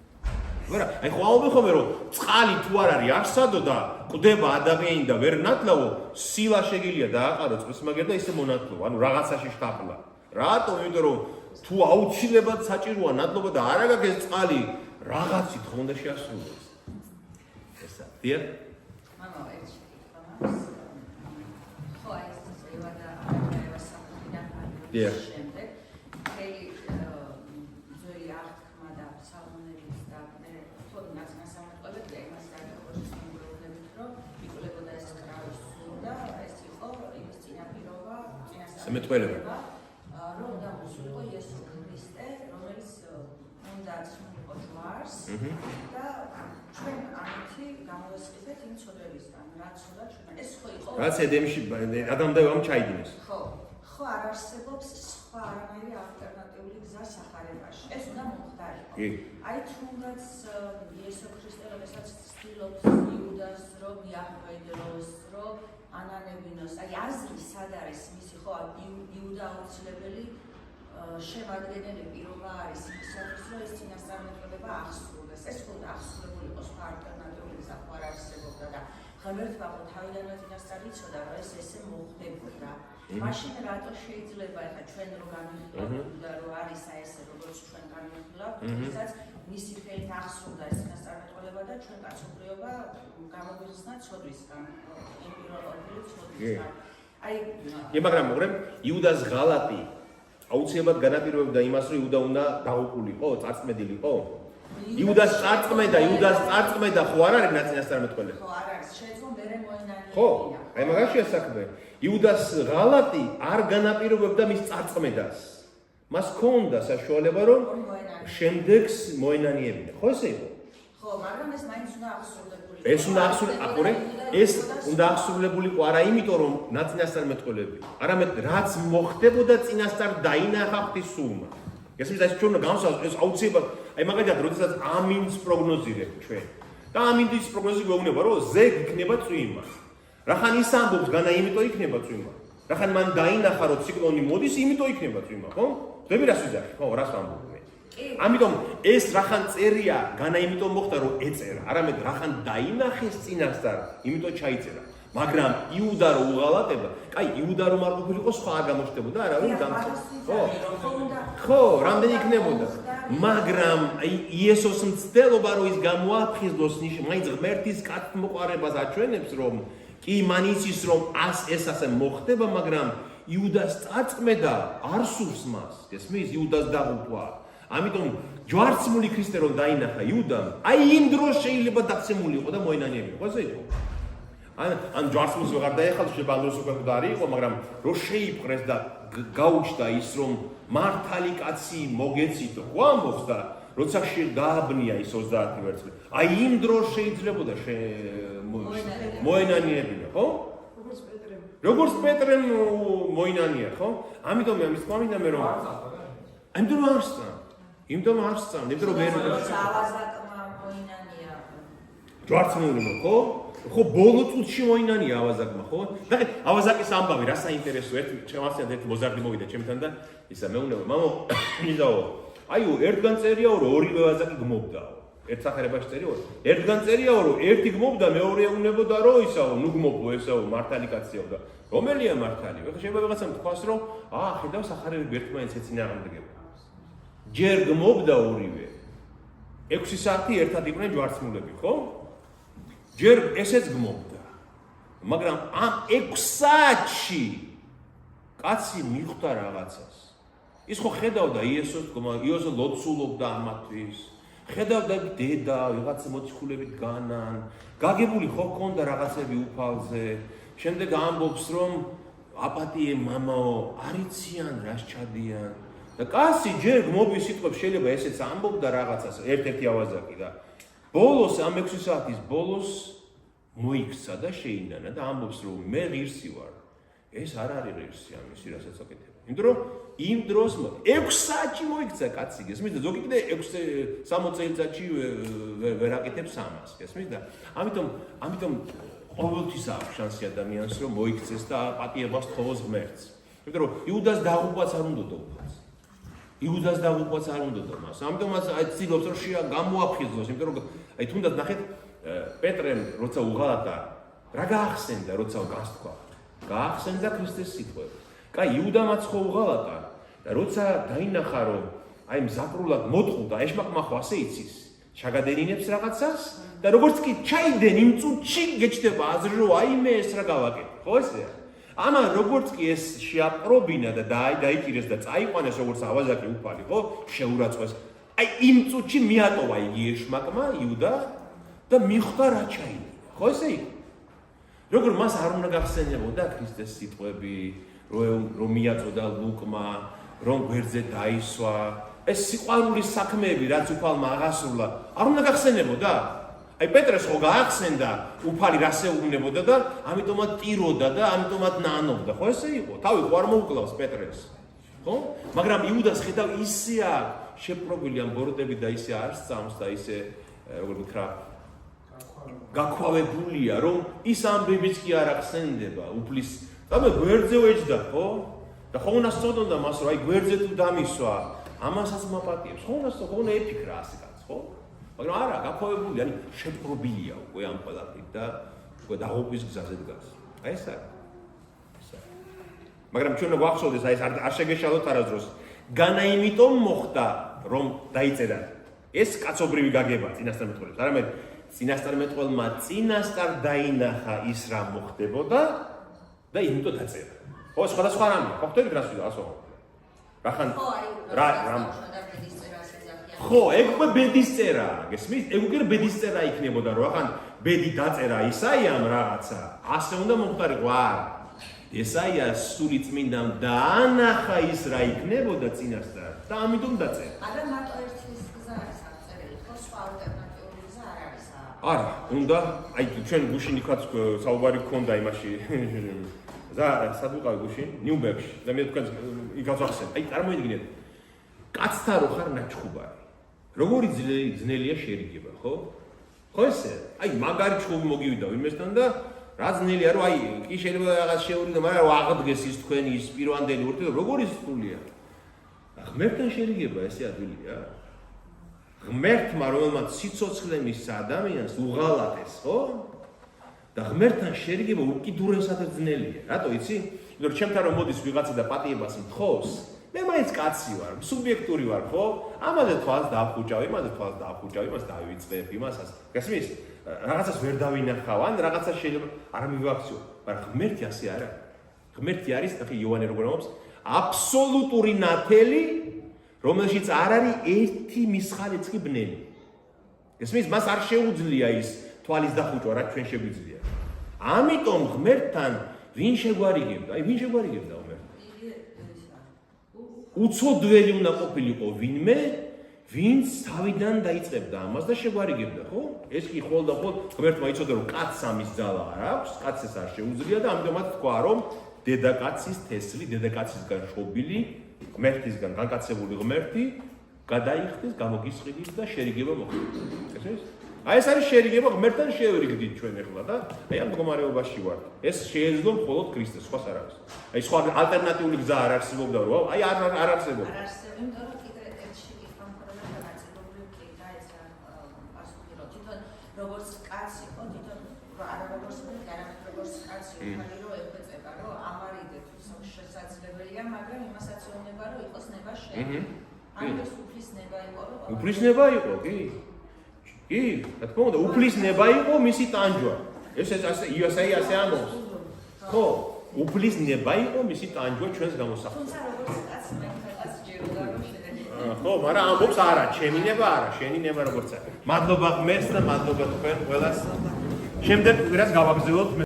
ვერა, აი ხო ხომ რომ წყალი თუ არ არის არსადო და ყდება ადამიანი და ვერ ნათლავო, სილა შეგიძლია დააყარო წყლის მაგერ და ისე მონათლო, ანუ რაღაცაში შთაფლა. რატომ? იმიტომ რომ თუ აუცილებლად საჭიროა ნადლობა და არა გაქვს ეს წყალი, რაღაცით ხომ უნდა შეასრულოს. ესა, დიახ? მამაო, ეს შეკითხვა მაქვს. ხო, აი ეს წევა და არაერა საფრთხიდან დიახ. შემდეგ ხელი ძველი აღთქმა და სალმონელის და თვითონ ნაცნასამართლობები და იმას გარკვეულწილად მიმდინარეობს, რომ იკლებოდა ეს კრავის სულ და ეს იყო იმის წინაპირობა, სამეთყველება. რომ უნდა მოსულიყო იესო ქრისტე, რომელიც უნდა ცნულიყო ჯვარს და ჩვენ ამითი გამოვესწრებით იმ ცოდვებისგან, რაც უნდა ჩვენ. ეს ხო იყო? რაც ედემში ადამი და ევამ ჩაიდინეს. ხო არ არსებობს სხვა არანაირი ალტერნატიული გზა სახარებაში. ეს უნდა მომხდარიყო. აი თუნდაც იესო ქრისტე რომელსაც ცდილობს იუდას რომ იახვედროს, რომ ანანებინოს, აი აზრი სად არის მისი ხო იუდა აუცილებელი შემადგენელი პირობა არის იმისათვის, რომ ეს წინასწარმეტყველება აღსრულდეს. ეს ხო აღსრულებული იყო, სხვა ალტერნატიული გზა ხო არ არსებობდა და ღმერთმა ხო თავიდანვე წინასწარ იცოდა, რომ ეს ესე მოხდებოდა. მაშინ რატო შეიძლება ახლა ჩვენ რო განვიხილავთ და რო არის აი ესე როგორც ჩვენ განვიხილავთ, ისაც მისი ხელით აღსრულდა ეს წინასწარმეტყველება და ჩვენ კაცობრიობა გამოგვიხსნა ცოდვისგან, ემპირიალური ცოდვისგან. აი, მაგრამ მოგრემ იუდას ღალატი აუცილებლად განაპირობებდა იმას, რომ იუდა უნდა დაუყულიყო, წარწმედილიყო. იუდას წარწმედა ხო არ არის ნაცნასწარმეტყველება? ხო, არ არის. შეეძლო მერე მოენანია. ხო, აი მაგაშია საქმე. იუდას ღალატი არ განაპირობებდა მის წარწმედას. მას ჰქონდა საშუალება, რომ შემდეგს მოენანიებინა. ხო ესე იყო? ხო, მაგრამ ეს მაინც უნდა აღსრულებულიყო. ეს უნდა აღსრულებულიყო არა იმიტომ, რომ ნაცნასწარმეტყველები, არამედ რაც მოხდებოდა წინასწარ დაინახა ღვთისულმა. გესმის, ეს ჩვენ უნდა განსაზღვროთ, ეს აუცილებლად, აი მაგალითად, როდესაც ამინს პროგნოზირებთ ჩვენ. და ამინის პროგნოზი გვეუბნება, რომ ზეგ იქნება წვიმა. რახან ის ამბობს, განა იმიტომ იქნება წვიმა. რახან მან დაინახა, რომ ციკლონი მოდის, იმიტომ იქნება წვიმა, ხო? ხვდები რას ვიზახი, ხო, რას ვამბობ მე? ამიტომ ეს რახან წერია, განა იმიტომ მოხდა, რომ ეწერა, არამედ რახან დაინახეს წინასწარ, იმიტომ ჩაიწერა. მაგრამ იუდა რო უღალატება, კაი, იუდა რომ არ ყოფილიყო, სხვა არ გამოჩნდებოდა, არავინ გამწევს. ხო, რამდენი იქნებოდა. მაგრამ აი იესოს მცდელობა რო ის გამოაფხიზლოს ნიშნ, მაინც ღმერთის კაცმოყარებას აჩვენებს, რომ კი მან იცის, რომ ეს ასე მოხდება, მაგრამ იუდას წარწმედა არ სურს მას. გესმის, იუდას დაღუპვა. ამიტომ ჯვარცმული ქრისტე რომ დაინახა იუდამ, აი იმ დროს შეიძლება დაცემულიყო და მოენანიებიყო, ასე იყო. ან ჯვარცმულს ვეღარ დაეხალ, შეიძლება ამ დროს უკვე მკვდარი იყო, მაგრამ რო შეიპყრეს და გაუჩნდა ის, რომ მართალი კაცი მოგეცით, ხო ამბობს და როცა გააბნია ის 30 ვერცხლი, აი იმ დროს შეიძლებოდა მოენანიებინა, ხო? როგორც პეტრემ მოინანია, ხო? ამიტომ ამის თქმა მინდა მე რომ ამიტომ არსა. იმიტომ არ სწავლობ, იმიტომ რომ ვერ ავაზაკმა მოინანია. ჯვარცმული ხო? ხო ბოლო წუთში მოინანია ავაზაკმა, ხო? და ავაზაკის ამბავი რა საინტერესო ჩემასთან ერთი მოზარდი მოვიდა ჩემთან და ისა მეუბნება, მამო, მიზაო. აიო, ერთგან წერიაო, რომ ორივე ავაზაკი გმობდაო. ერთ სახერებაში წერიაო. ერთგან წერიაო, რომ ერთი გმობდა, მეორე უნებოდა რომ ისაო, ნუ გმობო ესაო, მართალი კაციაო და რომელია მართალი? ეხლა შეიძლება ვიღაცამ თქვას, რომ ხედავ სახარები ერთმანეთს ეწინააღმდეგება. ჯერ გმობდა ორივე. 6 საათი ერთად იყვნენ ჯვარცმულები, ხო? ჯერ ესეც გმობდა. მაგრამ ამ 6 საათში კაცი მიხვდა რაღაცას. ის ხო ხედავდა იესოს, იესო ლოცულობდა ამათთვის. ხედავდა დედა, ვიღაც მოციქულებით განან. გაგებული ხო ქონდა რაღაცები უფალზე. შემდეგ ამბობს, რომ აპატიე მამაო, არიციან რას ჩადიან. და კაცი ჯერ გმობის სიტყვებს შეიძლება ესეც ამბობდა რაღაცას, ერთ-ერთი ავაზაკი და ბოლოს ამ 6 საათის ბოლოს მოიქცა და შეინანა და ამბობს რომ მე ღირსი ვარ. ეს არ არის ღირსი ამისი რასაც აკეთებ. იმიტომ რომ იმ დროს 6 საათში მოიქცა კაცი, გესმის და ზოგი კიდე 60 წელიწადში ვერ აკეთებს ამას, გესმის და ამიტომ ყოველთვის აქვს შანსი ადამიანს რომ მოიქცეს და პატიებას თხოვოს ღმერთს. იმიტომ რომ იუდას დაღუპვაც არ უნდოდა უფალს. იუდას დაღუპვაც არ უნდოდა მას. ამიტომაც ცდილობს რომ გამოაფხიზოს, იმიტომ რომ აი თუნდაც ნახეთ პეტრემ როცა უღალატა რა გაახსენდა როცა გასთქვა. გაახსენდა ქრისტეს სიტყვები. კაი იუდამაც ხო უღალატა და როცა დაინახა რომ აი მზაკრულად მოწყუდა ეშმაკმა ხო ასე იცის. ჩაგადენინებს რაღაცას და როგორც კი ჩაიდენ იმ წუთში გეჩდება აზრი რომ აი მე ეს რა გავაკეთე. ხო ესეა? ამან როგორც კი ეს შეაპრობინა და დაიჭირეს და წაიყვანეს როგორც ავაზაკი უფალი, ხო? შეურაცხეს. აი იმ წუთში მიატოვა იგი ეშმაკმა იუდა და მიხვდა რა ჩაიდინა. ხო ესე იყო? როგორ მას არ უნდა გახსენებოდა ქრისტეს სიტყვები, რომ მიაწოდა ლუკმა, რომ გვერდზე დაისვა, ეს სიყვარულის საქმეები, რაც უფალმა აღასრულა, არ უნდა გახსენებოდა? აი პეტრეს ხო გაახსენდა უფალი რას ეუბნებოდა და ამიტომაც ტიროდა და ამიტომაც ნანობდა. ხო ესე იყო? თავი ხო არ მოუკლავს პეტრეს. ხო? მაგრამ იუდას ხედავ ისეა შეპრობილი ამ ბოროტები და ისე არ სწამს და ისე როგორ ვიქრა გაქვავებულია რომ ის ამბებიც კი არ ახსენდება უფლის და მე გვერდზე ვეჯდა ხო? და ხო უნდა სწოდონდა მას რომ აი გვერდზე თუ დამისვა ამასაც მაპატიებს. ხო უნდა ეფიქრა ასე კაც, ხო? მაგრამ არა, გაქვავებული, ანუ შეპრობილია უკვე ამ ყველაფრით და უკვე დაღუპვის გზაზე დგას. აი ეს არის. მაგრამ ჩვენ გვახსოვდეს, აი ეს არ შეგეშალოთ არასდროს. განა იმიტომ მოხდა, რომ დაიწერა ეს კაცობრივი გაგება წინასწარმეტყველებს. არამედ წინასწარმეტყველმა წინასწარ დაინახა ის რა მოხდებოდა და იმიტომ დაწერა. ხო, სხვადასხვა რამე. ხო, ხტებით რას ვიდა, ასო. რახან რა ხო, ეგ უკვე ბედის წერა, გესმის? ეგ უკვე ბედის წერა იქნებოდა, რომ ახან ბედი დაწერა ისაიამ რაღაცა, ასე უნდა მოხდარიყო, არა. ესაიას სული წმინდამ დაანახა ის რა იქნებოდა წინასწარ და ამიტომ დაწერა. მაგრამ მარტო ერთის გზა არის აღწერილი, ხო, სხვა ალტერნატიული გზა არ არის. არა, უნდა, აი ჩვენ გუშინ იქაც საუბარი გქონდა იმაში. სად ვიყავი გუშინ? ნიუბერგში. და მე თქვენ იქაც ახსენე. აი წარმოიდგინეთ, კაცთა რო ხარ ნაჩხუბარი. როგორი ძნელია შერიგება, ხო? ხო ესე? აი მაგარი ჩხუბი მოგივიდა ვინმესთან და რა ძნელია რომ აი კი შეიძლება რაღაც შეურიგო, მაგრამ რა აღდგეს ის თქვენი ის პირვანდელი ურთიერთობა, როგორი სრულია? ღმერთთან შერიგება ესე ადვილია. ღმერთმა რომელმაც სიცოცხლე მისცა ადამიანს უღალატეს, ხო? და ღმერთთან შერიგება უკიდურესად ძნელია. რატო იცი? იმიტომ რომ ჩემთან რომ მოდის ვიღაცა და პატიებას მთხოვს, მე მაინც კაცი ვარ, სუბიექტური ვარ, ხო? ამაზე თვალს დაახუჭავ, იმაზე თვალს დაახუჭავ, იმას დავიწყებ, იმასაც. გასმის? რაღაცას ვერ დავინახავ, ან რაღაცა შეიძლება არ მივაქციო, მაგრამ ღმერთი ასე არ არის. ღმერთი არის, ნახე იოანე როგორ ამბობს, აბსოლუტური ნათელი, რომელშიც არ არის ერთი მისხარეც კი ბნელი. გასმის? მას არ შეუძლია ის თვალის დახუჭვა, რაც ჩვენ შეგვიძლია. ამიტომ ღმერთთან ვინ შეგვარიგებდა? აი ვინ შეგვარიგებდა ღმერთთან? უცოდველი უნდა ყოფილიყო ვინმე, ვინც თავიდან დაიწყებდა ამას და შეგვარიგებდა, ხო? ეს კი ხოლ და ხოლ ღმერთმა იცოდა რომ კაცს ამის ძალა არ აქვს, კაცს ეს არ შეუძლია და ამიტომაც თქვა რომ დედაკაცის თესლი, დედაკაცისგან შობილი, ღმერთისგან განკაცებული ღმერთი გადაიხდეს, გამოგისყიდით და შერიგება მოხდეს. ესეც? აი ეს არის შერიგება ღმერთთან შევერიგდით ჩვენ ახლა და აი ამ მდგომარეობაში ვართ. ეს შეეძლო მხოლოდ ქრისტეს, სხვას არ არის. აი სხვა ალტერნატიული გზა არ არსებობდა რომ აი არ არსებობდა. არ არსებობდა, იმიტომ რომ კიდე ერთ შეკითხვა მქონდა განაწილებული კი დაეცა პასუხი რომ თვითონ როგორც კაცი იყო, თვითონ არა როგორც მეკარე, არამედ როგორც კაცი უხალი რომ ეფეწება, რომ ამარიდე თუ შესაძლებელია, მაგრამ იმასაც ეუბნება რომ იყოს ნება შენ. ანუ ეს უფლის ნება იყო რომ უფლის ნება იყო, კი. კი, რა თქმა უნდა, უფლის ნება იყო მისი ტანჯვა. ეს იოსაი ასე ამბობს. ხო, უფლის ნება იყო მისი ტანჯვა ჩვენს გამოსახულებით. თუმცა როგორც კაცი მეკარაც ჯეროდა რომ შეიძლება. ხო, მაგრამ ამბობს არა, ჩემი ნება არა, შენი ნება როგორც არის. მადლობა ღმერთს და მადლობა თქვენ ყველას. შემდეგ ვიღაც გავაგზავნოთ